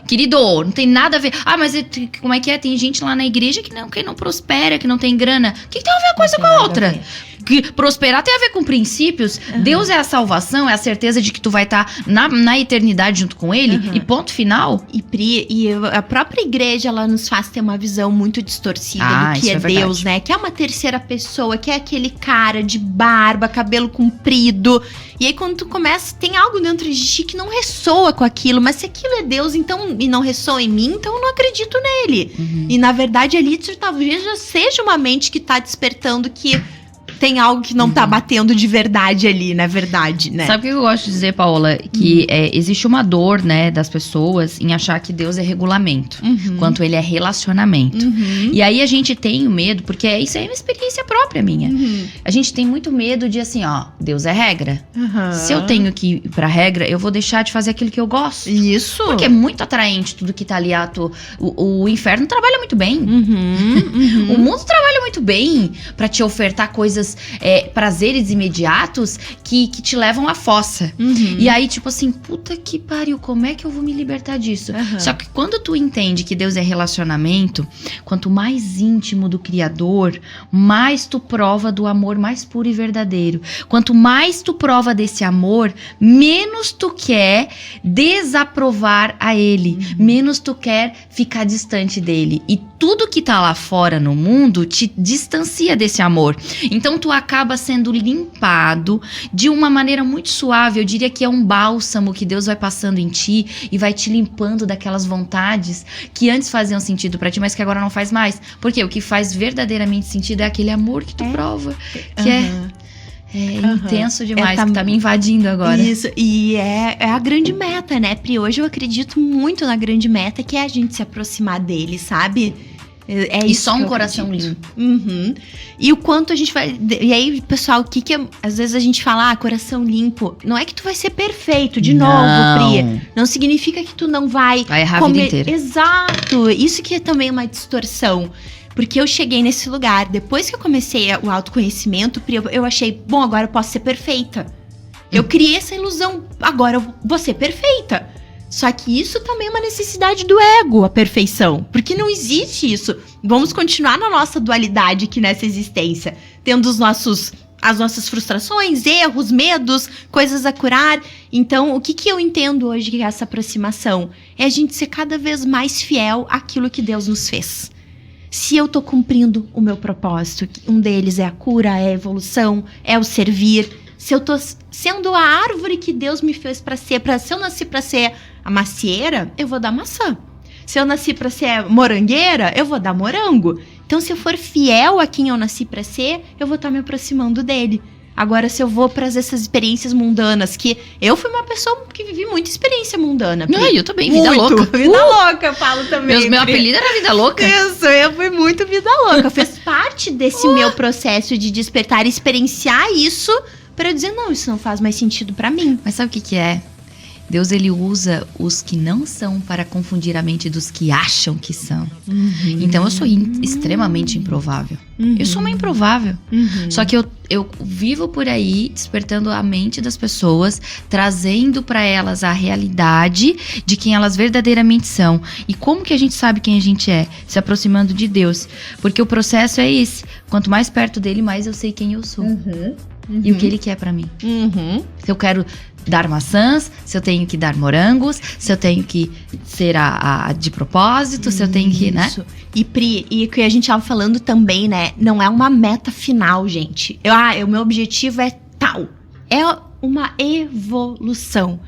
Querido, não tem nada a ver. Mas como é que é? Tem gente lá na igreja que não prospera, que não tem grana. O que tem a ver uma coisa com a outra? Que prosperar tem a ver com princípios. Deus é a salvação, é a certeza de que tu vai estar na eternidade junto com ele. E ponto final. A própria igreja, ela nos faz ter uma visão muito distorcida do que é Deus, né? Que é uma terceira pessoa, que é aquele cara de barba, cabelo comprido. E aí quando tu começa, tem algo dentro de ti que não ressoa com aquilo. Mas se aquilo é Deus, então, e não ressoa em mim, então eu não acredito nele. E na verdade ali talvez já seja uma mente que tá despertando que tem algo que não tá batendo de verdade ali, na verdade, né? Sabe o que eu gosto de dizer, Paola? Que existe uma dor, né, das pessoas em achar que Deus é regulamento, quanto ele é relacionamento. E aí a gente tem o medo, porque isso é uma experiência própria minha. A gente tem muito medo de assim, ó, Deus é regra. Se eu tenho que ir pra regra, eu vou deixar de fazer aquilo que eu gosto. Isso. Porque é muito atraente tudo que tá ali. O inferno trabalha muito bem. O mundo trabalha muito bem pra te ofertar coisas, prazeres imediatos que te levam à fossa. E aí, tipo assim, puta que pariu, como é que eu vou me libertar disso? Só que quando tu entende que Deus é relacionamento, quanto mais íntimo do Criador, mais tu prova do amor mais puro e verdadeiro. Quanto mais tu prova desse amor, menos tu quer desaprovar a ele, menos tu quer ficar distante dele. E tudo que tá lá fora no mundo te distancia desse amor. Então tu acaba sendo limpado de uma maneira muito suave. Eu diria que é um bálsamo que Deus vai passando em ti e vai te limpando daquelas vontades que antes faziam sentido pra ti, mas que agora não faz mais. Porque o que faz verdadeiramente sentido é aquele amor que tu prova, que é intenso demais, que tá me invadindo agora. Isso, e é a grande meta, né, Pri? Hoje eu acredito muito na grande meta, que é a gente se aproximar dele, sabe? E só um coração limpo. E o quanto a gente vai... E aí, pessoal, o que às vezes a gente fala, coração limpo. Não é que tu vai ser perfeito, de novo, Pri. Não significa que tu não vai errar a vida inteira. Exato. Isso que é também uma distorção. Porque eu cheguei nesse lugar, depois que eu comecei o autoconhecimento, Pri, eu achei, bom, agora eu posso ser perfeita. Eu criei essa ilusão, agora eu vou ser perfeita. Só que isso também é uma necessidade do ego, a perfeição. Porque não existe isso. Vamos continuar na nossa dualidade aqui nessa existência. Tendo as nossas frustrações, erros, medos, coisas a curar. Então, o que eu entendo hoje que é essa aproximação? É a gente ser cada vez mais fiel àquilo que Deus nos fez. Se eu tô cumprindo o meu propósito, um deles é a cura, é a evolução, é o servir. Se eu tô sendo a árvore que Deus me fez pra ser, se eu nasci pra ser a macieira, eu vou dar maçã. Se eu nasci pra ser morangueira, eu vou dar morango. Então, se eu for fiel a quem eu nasci pra ser, eu vou estar me aproximando dele. Agora, se eu vou para essas experiências mundanas, que eu fui uma pessoa que vivi muita experiência mundana. Não, eu também, vida muito. louca. Vida louca, eu falo também. Meu apelido era vida louca. Isso, eu fui muito vida louca. Fez parte desse meu processo de despertar, experienciar isso, para eu dizer, não, isso não faz mais sentido para mim. Mas sabe o que é? Deus, ele usa os que não são para confundir a mente dos que acham que são. Então, eu sou extremamente improvável. Eu sou uma improvável. Só que eu vivo por aí, despertando a mente das pessoas, trazendo para elas a realidade de quem elas verdadeiramente são. E como que a gente sabe quem a gente é? Se aproximando de Deus. Porque o processo é esse. Quanto mais perto dele, mais eu sei quem eu sou. E o que ele quer para mim. Se eu quero dar maçãs, se eu tenho que dar morangos, se eu tenho que ser a de propósito, se eu tenho que, né? E Pri, e o que a gente tava falando também, né? Não é uma meta final, gente. O meu objetivo é tal. É uma evolução.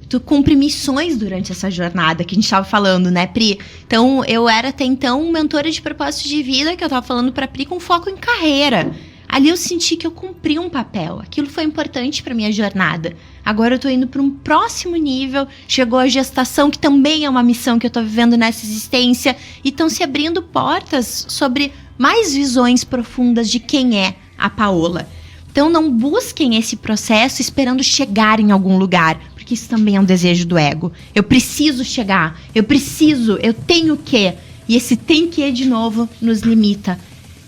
Tu cumpre missões durante essa jornada que a gente tava falando, né, Pri? Então, eu era até então mentora de propósito de vida, que eu tava falando pra Pri, com foco em carreira. Ali eu senti que eu cumpri um papel. Aquilo foi importante para minha jornada. Agora eu tô indo para um próximo nível. Chegou a gestação, que também é uma missão que eu tô vivendo nessa existência. E estão se abrindo portas sobre mais visões profundas de quem é a Paola. Então não busquem esse processo esperando chegar em algum lugar. Porque isso também é um desejo do ego. Eu preciso chegar. Eu tenho que. E esse tem que de novo nos limita.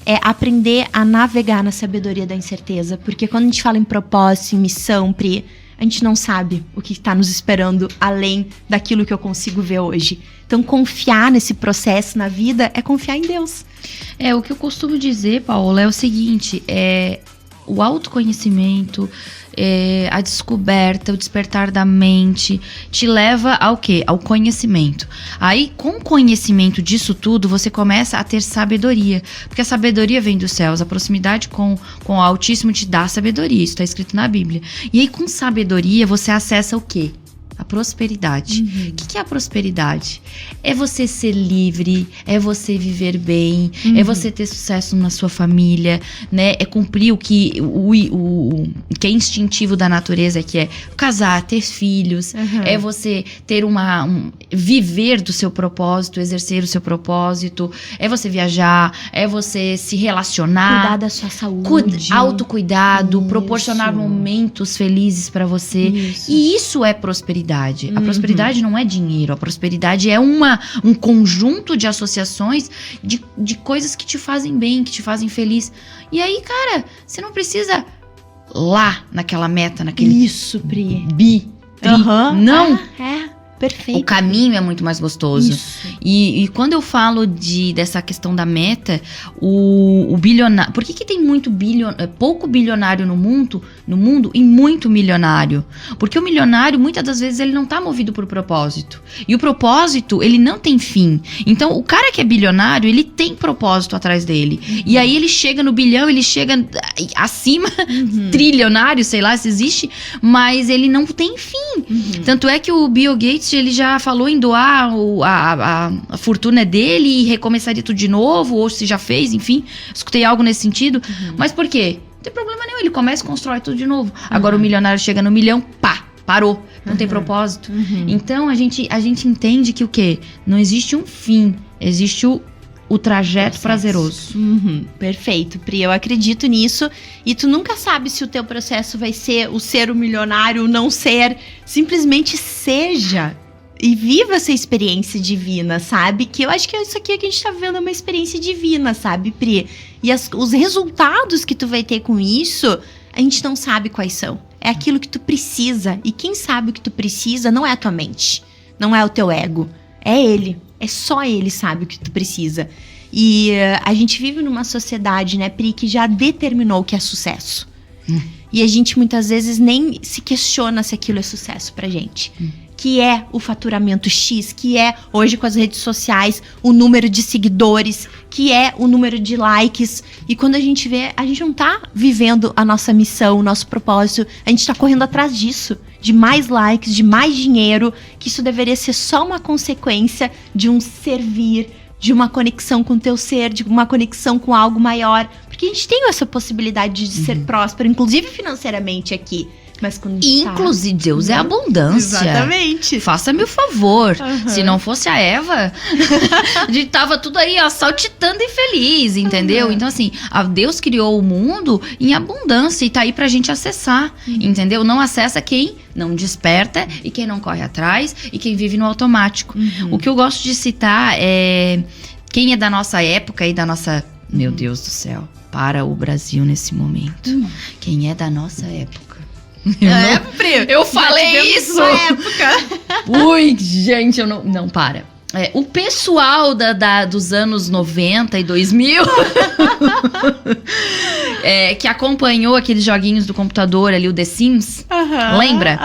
É aprender a navegar na sabedoria da incerteza. Porque quando a gente fala em propósito, em missão, Pri, a gente não sabe o que está nos esperando além daquilo que eu consigo ver hoje. Então, confiar nesse processo na vida é confiar em Deus. O que eu costumo dizer, Paola, é o seguinte, o autoconhecimento, a descoberta, o despertar da mente, te leva ao quê? Ao conhecimento. Aí, com o conhecimento disso tudo, você começa a ter sabedoria. Porque a sabedoria vem dos céus, a proximidade com o Altíssimo te dá sabedoria, isso está escrito na Bíblia. E aí, com sabedoria, você acessa o quê? A prosperidade. O que é a prosperidade? É você ser livre, é você viver bem, é você ter sucesso na sua família, né? É cumprir o que é instintivo da natureza, que é casar, ter filhos, é você ter viver do seu propósito, exercer o seu propósito, é você viajar, é você se relacionar, cuidar da sua saúde, autocuidado, proporcionar momentos felizes para você. E isso é prosperidade. A prosperidade não é dinheiro, a prosperidade é um conjunto de associações de coisas que te fazem bem, que te fazem feliz. E aí, cara, você não precisa lá naquela meta, naquele... Isso, Pri. Não. Perfeito. O caminho é muito mais gostoso. Isso. E quando eu falo dessa questão da meta, o bilionário... Por que tem pouco bilionário no mundo e muito milionário? Porque o milionário, muitas das vezes, ele não tá movido por propósito. E o propósito, ele não tem fim. Então, o cara que é bilionário, ele tem propósito atrás dele. E aí, ele chega no bilhão, ele chega acima, trilionário, sei lá se existe, mas ele não tem fim. Tanto é que o Bill Gates, ele já falou em doar a fortuna dele e recomeçaria tudo de novo, ou se já fez, enfim. Escutei algo nesse sentido. Mas por quê? Não tem problema nenhum, ele começa e constrói tudo de novo. Agora o milionário chega no milhão, parou. Não tem propósito. Então a gente entende que o quê? Não existe um fim, existe o trajeto prazeroso. Perfeito, Pri, eu acredito nisso. E tu nunca sabe se o teu processo vai ser o milionário ou não ser. Simplesmente seja e viva essa experiência divina, sabe? Que eu acho que isso aqui que a gente tá vivendo é uma experiência divina, sabe, Pri? E os resultados que tu vai ter com isso, a gente não sabe quais são. É aquilo que tu precisa. E quem sabe o que tu precisa não é a tua mente, não é o teu ego, é ele. É só ele sabe o que tu precisa. E a gente vive numa sociedade, né, Pri, que já determinou o que é sucesso. E a gente muitas vezes nem se questiona se aquilo é sucesso pra gente. Que é o faturamento X, que é, hoje com as redes sociais, o número de seguidores, que é o número de likes. E quando a gente vê, a gente não tá vivendo a nossa missão, o nosso propósito. A gente tá correndo atrás disso. De mais likes, de mais dinheiro. Que isso deveria ser só uma consequência de um servir, de uma conexão com o teu ser, de uma conexão com algo maior. Porque a gente tem essa possibilidade de ser próspero, inclusive financeiramente aqui. Mas quando a gente Inclusive, Deus é abundância. Exatamente. Faça-me o favor. Se não fosse a Eva, a gente tava tudo aí, ó, saltitando e feliz, entendeu? Então, assim, Deus criou o mundo em abundância e tá aí pra gente acessar, entendeu? Não acessa quem não desperta e quem não corre atrás e quem vive no automático. O que eu gosto de citar é quem é da nossa época e da nossa... Meu Deus do céu, para o Brasil nesse momento. Quem é da nossa época? Eu falei isso! Ui, gente, eu não... Não, para. O pessoal dos anos 90 e 2000 que acompanhou aqueles joguinhos do computador ali, o The Sims, lembra?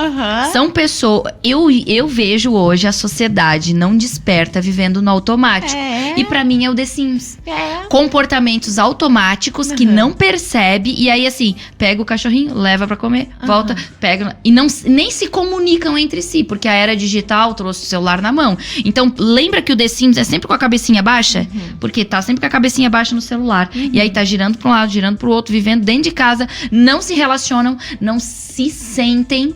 São pessoas... Eu vejo hoje a sociedade não desperta vivendo no automático. E pra mim é o The Sims. Comportamentos automáticos que não percebe. E aí, assim, pega o cachorrinho, leva pra comer, volta, pega... E nem se comunicam entre si, porque a era digital trouxe o celular na mão. Então, lembra que o The Sims é sempre com a cabecinha baixa? Porque tá sempre com a cabecinha baixa no celular. E aí tá girando pra um lado, girando pro outro, vivendo dentro de casa. Não se relacionam, não se sentem.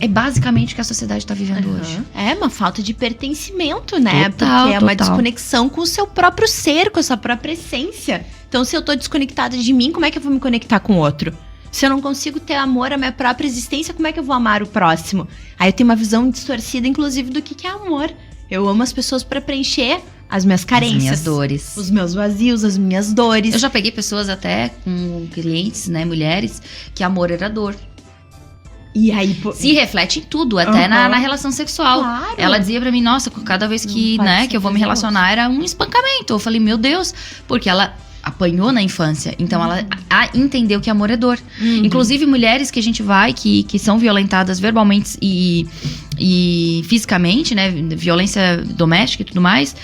É basicamente o que a sociedade tá vivendo hoje. É uma falta de pertencimento, né? Total, porque é uma total. desconexão com o seu próprio ser, com a sua própria essência. Então, se eu tô desconectada de mim, como é que eu vou me conectar com o outro? Se eu não consigo ter amor à minha própria existência, como é que eu vou amar o próximo? Aí eu tenho uma visão distorcida, inclusive, do que é amor. Eu amo as pessoas pra preencher as minhas carências. As minhas dores. Os meus vazios, as minhas dores. Eu já peguei pessoas até com clientes, né, mulheres, que amor era dor. E aí... Se reflete em tudo, até na relação sexual. Claro. Ela dizia pra mim, nossa, cada vez que, que eu vou me relacionar era um espancamento. Eu falei, meu Deus, porque ela apanhou na infância. Então ela entendeu que amor é dor. Inclusive mulheres que a gente vai, que são violentadas verbalmente e fisicamente, né, violência doméstica e tudo mais,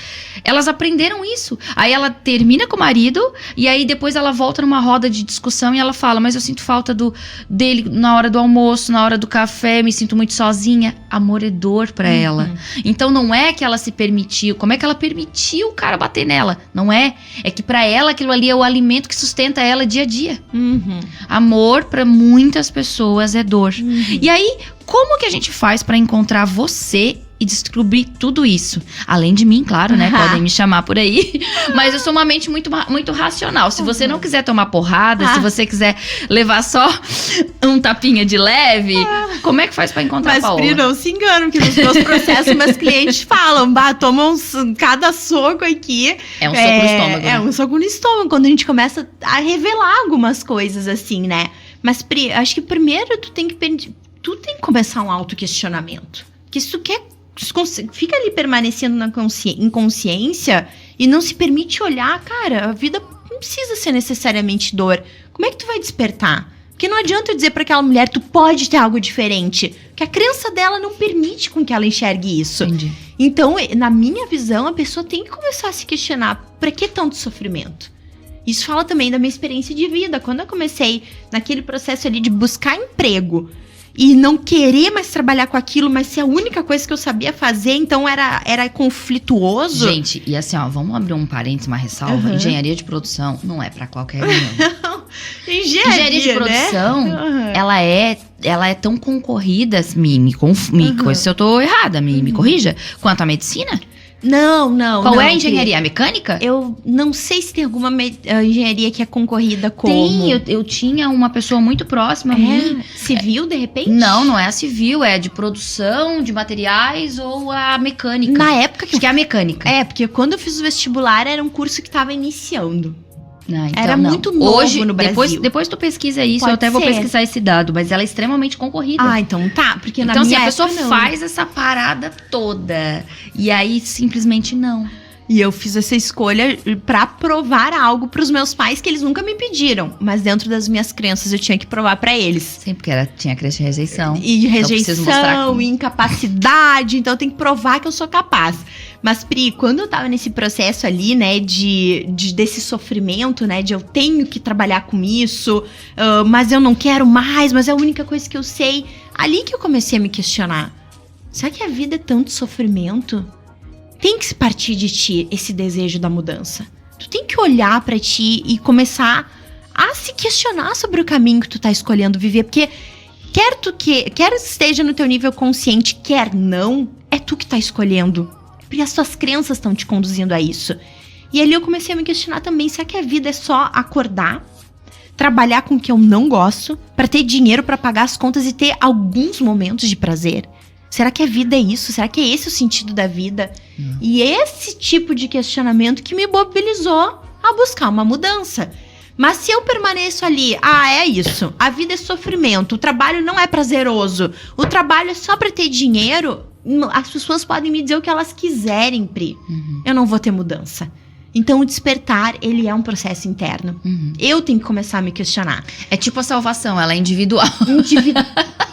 elas aprenderam isso. Aí ela termina com o marido e aí depois ela volta numa roda de discussão e ela fala, mas eu sinto falta dele na hora do almoço, na hora do café, me sinto muito sozinha. Amor é dor pra ela. Então não é que ela se permitiu, como é que ela permitiu o cara bater nela? Não é que pra ela aquilo ali é o alimento que sustenta ela dia a dia. Amor pra muitas pessoas é dor. E aí, como que a gente faz pra encontrar você e descobrir tudo isso? Além de mim, claro, né? Podem me chamar por aí. Mas eu sou uma mente muito, muito racional. Se você não quiser tomar porrada, se você quiser levar só um tapinha de leve, como é que faz pra encontrar a Paola? Mas, Pri, não se engano, que nos meus processos meus clientes falam, toma cada soco aqui. É um soco no estômago. É um soco no estômago, quando a gente começa a revelar algumas coisas assim, né? Mas, Pri, acho que primeiro tu tem que começar um autoquestionamento. Porque se tu quer... Fica ali permanecendo na inconsciência e não se permite olhar, cara, a vida não precisa ser necessariamente dor. Como é que tu vai despertar? Porque não adianta eu dizer pra aquela mulher, tu pode ter algo diferente. Porque a crença dela não permite com que ela enxergue isso. Entendi. Então, na minha visão, a pessoa tem que começar a se questionar, pra que tanto sofrimento? Isso fala também da minha experiência de vida. Quando eu comecei naquele processo ali de buscar emprego, e não querer mais trabalhar com aquilo, mas ser a única coisa que eu sabia fazer, então era conflituoso. Gente, e assim, ó, vamos abrir um parênteses, uma ressalva. Engenharia de produção não é pra qualquer um. Engenharia de produção, né? ela é tão concorrida, se eu tô errada, me corrija, quanto a medicina. Não. Qual é a engenharia? A mecânica? Eu não sei se tem alguma engenharia que é concorrida como... Tem, eu tinha uma pessoa muito próxima a mim. Civil, de repente? Não é a civil, é de produção, de materiais ou a mecânica. Na época que Acho que é a mecânica. porque quando eu fiz o vestibular era um curso que tava iniciando. Então, era muito novo hoje, no Brasil. Depois tu pesquisa isso, Pode eu até vou ser. pesquisar esse dado, mas ela é extremamente concorrida. Então tá, porque na então, minha se a pessoa época, não. faz essa parada toda, e aí simplesmente não. E eu fiz essa escolha pra provar algo pros meus pais que eles nunca me pediram. Mas dentro das minhas crenças eu tinha que provar pra eles. Sempre que tinha crença de rejeição. E preciso mostrar rejeição, como. e incapacidade. Então eu tenho que provar que eu sou capaz. Mas, Pri, quando eu tava nesse processo ali, né, desse sofrimento, né, de eu tenho que trabalhar com isso, mas eu não quero mais, mas é a única coisa que eu sei. Ali que eu comecei a me questionar. Será que a vida é tanto sofrimento? Tem que partir de ti esse desejo da mudança. Tu tem que olhar pra ti e começar a se questionar sobre o caminho que tu tá escolhendo viver, porque quer esteja no teu nível consciente, quer não, é tu que tá escolhendo, porque as tuas crenças estão te conduzindo a isso. E ali eu comecei a me questionar também, será que a vida é só acordar, trabalhar com o que eu não gosto, pra ter dinheiro pra pagar as contas e ter alguns momentos de prazer? Será que a vida é isso? Será que é esse o sentido da vida? E esse tipo de questionamento que me mobilizou a buscar uma mudança. Mas se eu permaneço ali, é isso, a vida é sofrimento, o trabalho não é prazeroso, o trabalho é só pra ter dinheiro, as pessoas podem me dizer o que elas quiserem, Pri. Eu não vou ter mudança. Então o despertar, ele é um processo interno. Eu tenho que começar a me questionar. É tipo a salvação, ela é individual.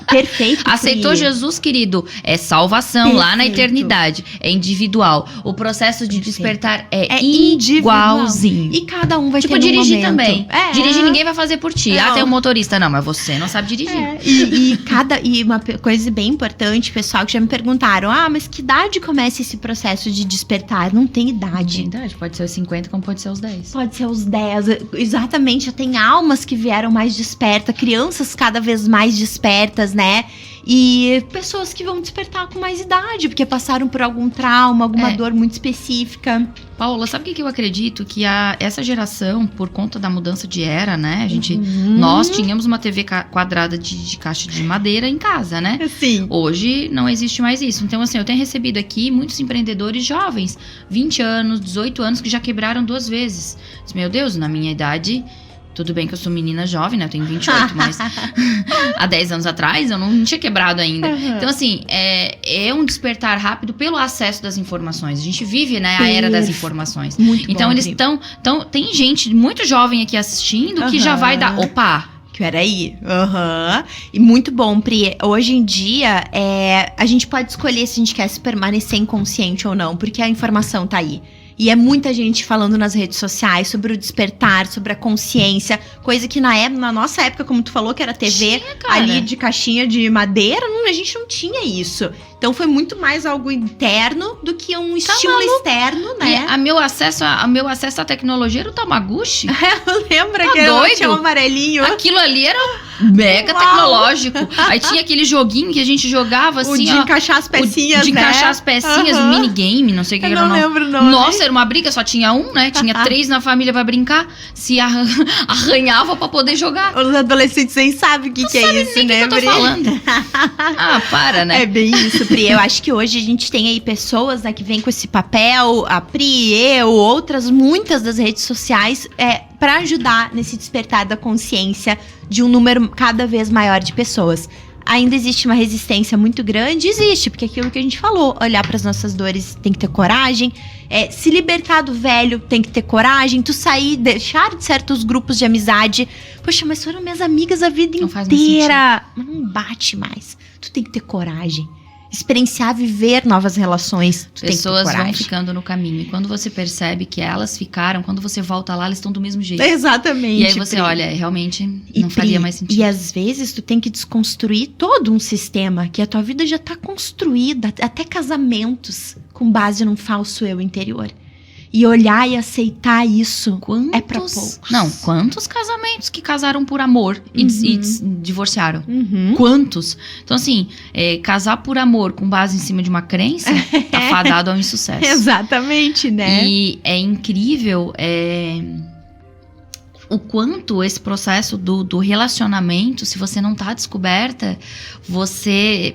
Perfeito. Aceitou Pri. Jesus, querido, é salvação. Perfeito. Lá na eternidade. É individual. O processo de Perfeito. despertar é individual. igualzinho. E cada um vai Tipo, ter um dirigir momento. também. Dirigir ninguém vai fazer por ti. Não. Tem um motorista. Não, mas você não sabe dirigir. E uma coisa bem importante, pessoal, que já me perguntaram, mas que idade começa esse processo de despertar? Não tem idade. Tem idade. Pode ser os 50, como pode ser os 10. Pode ser os 10, exatamente. Já tem almas que vieram mais despertas, crianças cada vez mais despertas, né? E pessoas que vão despertar com mais idade, porque passaram por algum trauma, alguma dor muito específica. Paola, sabe o que eu acredito? Que essa geração, por conta da mudança de era, né? Nós tínhamos uma TV quadrada de caixa de madeira em casa, né? Sim. Hoje não existe mais isso. Então, assim, eu tenho recebido aqui muitos empreendedores jovens, 20 anos, 18 anos, que já quebraram 2 vezes. Meu Deus, na minha idade... Tudo bem que eu sou menina jovem, né? Eu tenho 28, mas há 10 anos atrás eu não tinha quebrado ainda. Então, assim, é um despertar rápido pelo acesso das informações. A gente vive, né, a era das informações. Muito então, bom, eles estão... Tem gente muito jovem aqui assistindo que já vai dar... Opa! Peraí. E muito bom, Pri. Hoje em dia, a gente pode escolher se a gente quer se permanecer inconsciente ou não, porque a informação tá aí. E é muita gente falando nas redes sociais sobre o despertar, sobre a consciência. Coisa que na nossa época, como tu falou, que era TV ali de caixinha de madeira, a gente não tinha isso. Então foi muito mais algo interno do que um estímulo externo, né? E meu acesso à tecnologia era o Tamaguchi. Lembra Tá que doido? tinha um amarelinho? Aquilo ali era mega tecnológico. Aí tinha aquele joguinho que a gente jogava assim, de encaixar as pecinhas, de encaixar as pecinhas, um minigame, não sei o que era o nome. Eu não lembro o nome. Nossa, era uma briga, só tinha um, né? Tinha 3 na família pra brincar. Se arranhava pra poder jogar. Os adolescentes nem sabem o que é isso, nem né, que eu tô Pri? falando. Para, né? É bem isso, Pri. Eu acho que hoje a gente tem aí pessoas, né, que vêm com esse papel, a Pri, eu, outras, muitas das redes sociais, para ajudar nesse despertar da consciência de um número cada vez maior de pessoas. Ainda existe uma resistência muito grande? Existe, porque aquilo que a gente falou, olhar para as nossas dores tem que ter coragem, se libertar do velho tem que ter coragem, tu sair, deixar de certos grupos de amizade. Poxa, mas foram minhas amigas a vida inteira. Mas não bate mais. Tu tem que ter coragem. Experienciar, viver novas relações. Pessoas vão ficando no caminho. E quando você percebe que elas ficaram, quando você volta lá, elas estão do mesmo jeito. Exatamente. E aí você olha, realmente não faria mais sentido. E às vezes tu tem que desconstruir todo um sistema, que a tua vida já tá construída, até casamentos, com base num falso eu interior. E olhar e aceitar isso é pra poucos. Não, quantos casamentos que casaram por amor e divorciaram? Quantos? Então, assim, casar por amor com base em cima de uma crença tá fadado ao insucesso. Exatamente, né? E é incrível o quanto esse processo do relacionamento, se você não tá descoberta, você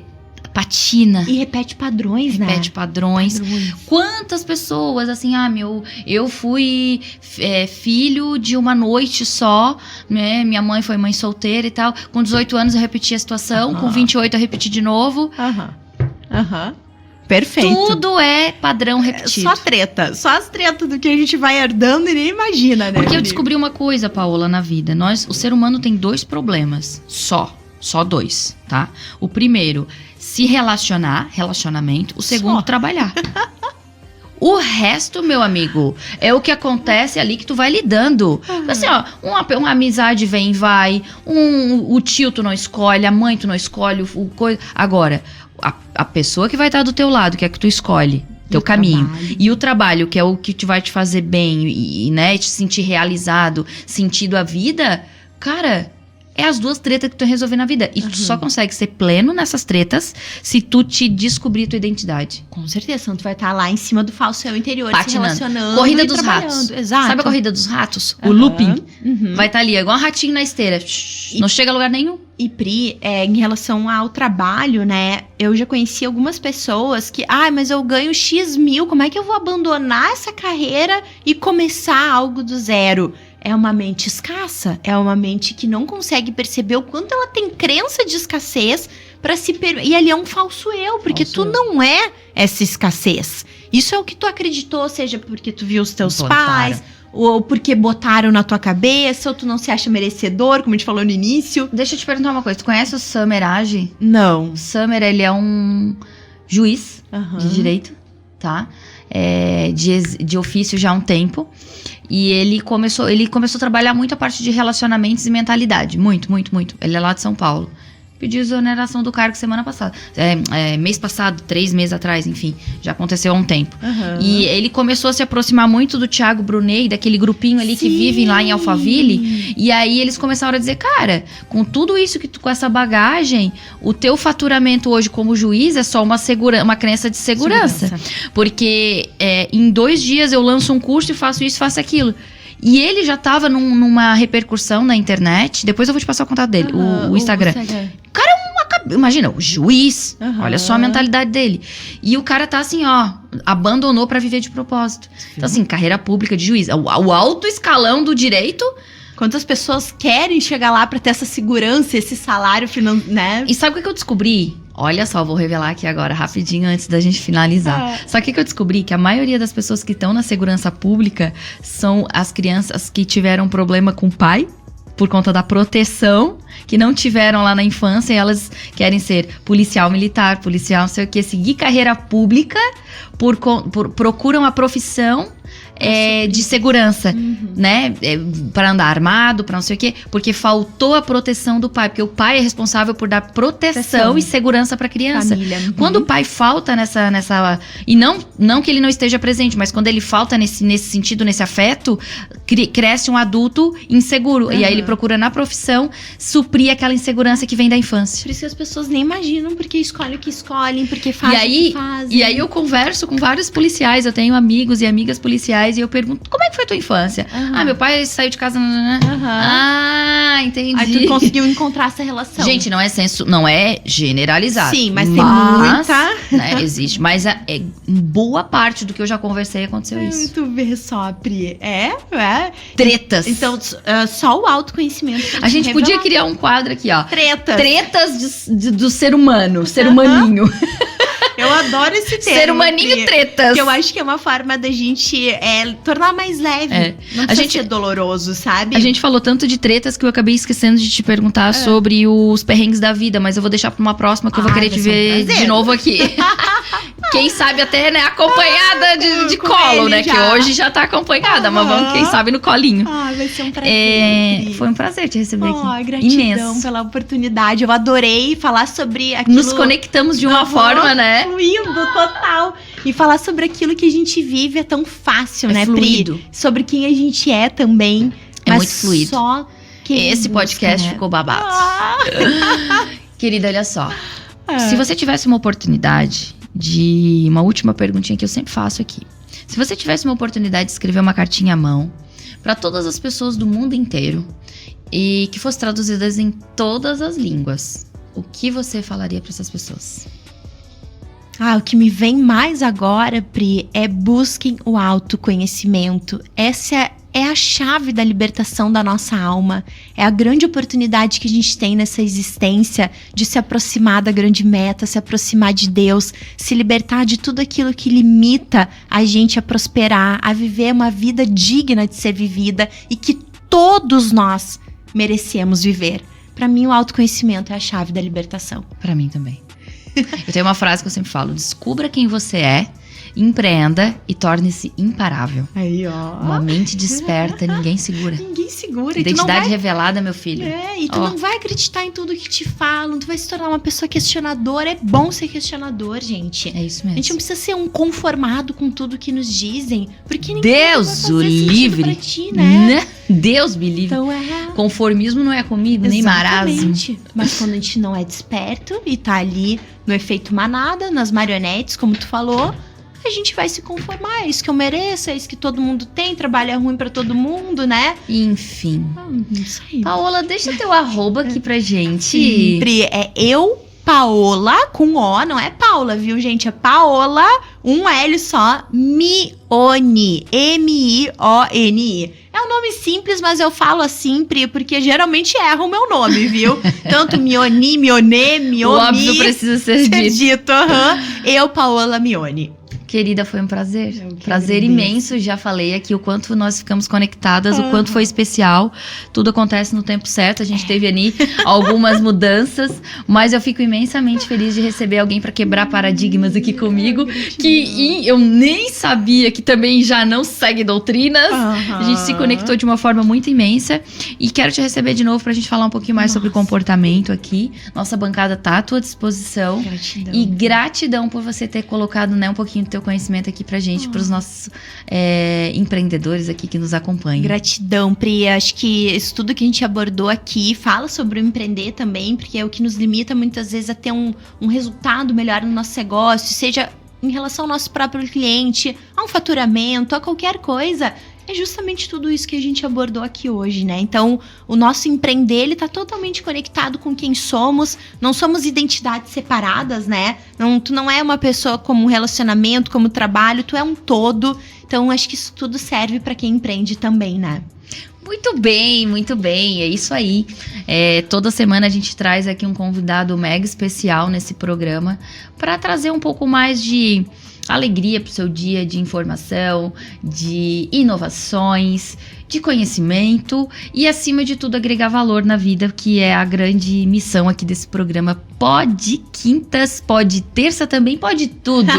patina. E repete padrões, né? Repete padrões. Quantas pessoas, assim, eu fui filho de uma noite só, né? Minha mãe foi mãe solteira e tal. Com 18 anos eu repeti a situação, com 28 eu repeti de novo. Perfeito. Tudo é padrão repetido. Só treta. Só as tretas do que a gente vai herdando e nem imagina, né? Porque eu descobri uma coisa, Paola, na vida. O ser humano tem 2 problemas. Só 2, tá? O primeiro, se relacionamento. O segundo, trabalhar. O resto, meu amigo, é o que acontece ali que tu vai lidando. Assim, ó, uma amizade vem e vai, o tio tu não escolhe, a mãe tu não escolhe, Agora, a pessoa que vai estar do teu lado, que é que tu escolhe, teu caminho. E o trabalho, que é o que vai te fazer bem e né, te sentir realizado, sentido a vida, cara, é as duas tretas que tu resolver na vida. E tu só consegue ser pleno nessas tretas se tu te descobrir tua identidade. Com certeza, senão tu vai estar lá em cima do falso eu interior, se relacionando. Corrida e dos ratos. Exato. Sabe a corrida dos ratos? O looping. Vai estar ali, igual um ratinho na esteira. Não chega a lugar nenhum. E Pri, em relação ao trabalho, né? Eu já conheci algumas pessoas que, mas eu ganho X mil, como é que eu vou abandonar essa carreira e começar algo do zero? É uma mente escassa, é uma mente que não consegue perceber o quanto ela tem crença de escassez para se e ali é um falso eu, porque tu não é essa escassez. Isso é o que tu acreditou, seja porque tu viu os teus pais, ou porque botaram na tua cabeça, ou tu não se acha merecedor, como a gente falou no início. Deixa eu te perguntar uma coisa, tu conhece o Samer Age? Não. O Samer, ele é um juiz de direito, tá? De ofício já há um tempo. E ele começou a trabalhar muito a parte de relacionamentos e mentalidade. Muito, muito, muito. Ele é lá de São Paulo. Pediu exoneração do cargo semana passada. Mês passado, 3 meses atrás, enfim. Já aconteceu há um tempo. E ele começou a se aproximar muito do Thiago Brunet, daquele grupinho ali que vive lá em Alphaville. E aí eles começaram a dizer, cara, com tudo isso, com essa bagagem, o teu faturamento hoje como juiz é só uma crença de segurança. Porque em 2 dias eu lanço um curso e faço isso, faço aquilo. E ele já tava numa repercussão na internet. Depois eu vou te passar o contato dele, o Instagram. O cara é imagina, o juiz. Olha só a mentalidade dele. E o cara tá assim, abandonou pra viver de propósito. Então assim, carreira pública de juiz. O alto escalão do direito. Quantas pessoas querem chegar lá pra ter essa segurança, esse salário financeiro, né? E sabe o que eu descobri? Olha só, vou revelar aqui agora, rapidinho, antes da gente finalizar. Sabe o que eu descobri? Que a maioria das pessoas que estão na segurança pública são as crianças que tiveram problema com o pai, por conta da proteção, que não tiveram lá na infância, e elas querem ser policial militar, policial não sei o que, seguir carreira pública, procuram a profissão de segurança, né? Para andar armado, para não sei o quê, porque faltou a proteção do pai, porque o pai é responsável por dar proteção e segurança para a criança. Quando o pai falta nessa e não que ele não esteja presente, mas quando ele falta nesse sentido, nesse afeto, cresce um adulto inseguro, e aí ele procura na profissão suprir aquela insegurança que vem da infância. Por isso que as pessoas nem imaginam porque escolhem o que escolhem, porque fazem o que fazem. E aí eu converso com vários policiais, eu tenho amigos e amigas policiais, e eu pergunto, como é que foi a tua infância? Meu pai saiu de casa... entendi. Aí tu conseguiu encontrar essa relação. Gente, não é generalizado. Sim, mas tem muita... Né, existe, mas boa parte do que eu já conversei aconteceu isso. Tu vê só, Pri. Tretas. Então, só o autoconhecimento. A gente podia criar um quadro aqui, ó. Tretas do ser humano, ser humaninho. Eu adoro esse termo. Ser humaninho tretas. Que eu acho que é uma forma da gente tornar mais leve. Não precisa ser doloroso, sabe? A gente falou tanto de tretas que eu acabei esquecendo de te perguntar sobre os perrengues da vida, mas eu vou deixar pra uma próxima que eu vou querer te ver de novo aqui. Quem sabe até, né, acompanhada de colo, né? Que hoje já tá acompanhada, mas vamos, quem sabe, no colinho. Vai ser um prazer. Foi um prazer te receber aqui. Gratidão imenso pela oportunidade. Eu adorei falar sobre aquilo. Nos conectamos de uma forma, né? Fluindo, total. E falar sobre aquilo que a gente vive é tão fácil, né, fluido. Pri? Sobre quem a gente é também. É muito fluido. Só esse podcast ficou babado. Querida, olha só. Se você tivesse uma oportunidade de... Uma última perguntinha que eu sempre faço aqui. Se você tivesse uma oportunidade de escrever uma cartinha à mão para todas as pessoas do mundo inteiro e que fosse traduzidas em todas as línguas, o que você falaria para essas pessoas? O que me vem mais agora, Pri, é busquem o autoconhecimento. Essa é a chave da libertação da nossa alma. É a grande oportunidade que a gente tem nessa existência de se aproximar da grande meta, se aproximar de Deus, se libertar de tudo aquilo que limita a gente a prosperar, a viver uma vida digna de ser vivida e que todos nós merecemos viver. Para mim, o autoconhecimento é a chave da libertação. Para mim também. Eu tenho uma frase que eu sempre falo: descubra quem você é, Empreenda e torne-se imparável. Aí, ó. Uma mente desperta, ninguém segura. Ninguém segura. Identidade revelada, meu filho. E tu não vai acreditar em tudo que te falam, tu vai se tornar uma pessoa questionadora. É bom ser questionador, gente. É isso mesmo. A gente não precisa ser um conformado com tudo que nos dizem, porque ninguém Deus o livre, pra ti, né? Deus me livre. Então Conformismo não é comigo, nem marasmo. Mas quando a gente não é desperto e tá ali no efeito manada, nas marionetes, como tu falou, a gente vai se conformar. É isso que eu mereço, é isso que todo mundo tem, trabalho é ruim pra todo mundo, né? Enfim. Isso aí. Paola, deixa teu arroba aqui pra gente. Sempre é eu, Paola, com O, não é Paula, viu, gente? É Paola, um L só, Mioni, M-I-O-N-I. É um nome simples, mas eu falo assim, Pri, porque geralmente erram o meu nome, viu? Tanto Mioni, Mionê, Miomi. O óbvio precisa ser dito. Eu, Paola Mioni. Querida, foi um prazer. Prazer imenso. Já falei aqui o quanto nós ficamos conectadas, o quanto foi especial. Tudo acontece no tempo certo. A gente teve ali algumas mudanças, mas eu fico imensamente feliz de receber alguém para quebrar paradigmas aqui comigo, que eu nem sabia que também já não segue doutrinas. A gente se conectou de uma forma muito imensa e quero te receber de novo pra gente falar um pouquinho mais sobre comportamento aqui. Nossa bancada tá à tua disposição. Gratidão. E gratidão por você ter colocado, né, um pouquinho do teu conhecimento aqui pra gente, pros nossos empreendedores aqui que nos acompanham. Gratidão, Pri. Acho que isso tudo que a gente abordou aqui fala sobre o empreender também, porque é o que nos limita muitas vezes a ter um resultado melhor no nosso negócio, seja em relação ao nosso próprio cliente, a um faturamento, a qualquer coisa. É justamente tudo isso que a gente abordou aqui hoje, né? Então, o nosso empreender, ele tá totalmente conectado com quem somos. Não somos identidades separadas, né? Tu não é uma pessoa como um relacionamento, como trabalho, tu é um todo. Então, acho que isso tudo serve para quem empreende também, né? Muito bem, muito bem. É isso aí. Toda semana a gente traz aqui um convidado mega especial nesse programa para trazer um pouco mais de alegria pro seu dia, de informação, de inovações, de conhecimento e, acima de tudo, agregar valor na vida, que é a grande missão aqui desse programa. Pode quintas, pode terça também, pode tudo.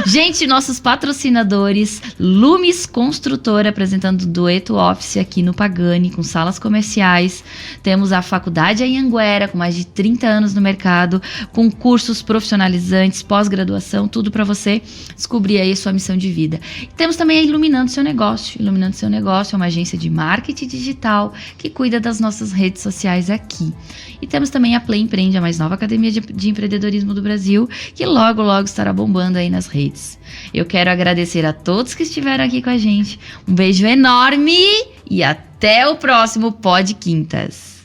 Gente, nossos patrocinadores, Lumis Construtora, apresentando o Dueto Office aqui no Pagani, com salas comerciais. Temos a Faculdade Anhanguera, com mais de 30 anos no mercado, com cursos profissionalizantes, pós-graduação, tudo para você descobrir aí a sua missão de vida. E temos também a Iluminando Seu Negócio. Iluminando Seu Negócio é uma agência de marketing digital que cuida das nossas redes sociais aqui. E temos também a Play Empreende, a mais nova academia de empreendedorismo do Brasil, que logo, logo estará bombando aí nas redes. Eu quero agradecer a todos que estiveram aqui com a gente. Um beijo enorme e até o próximo Pod Quintas.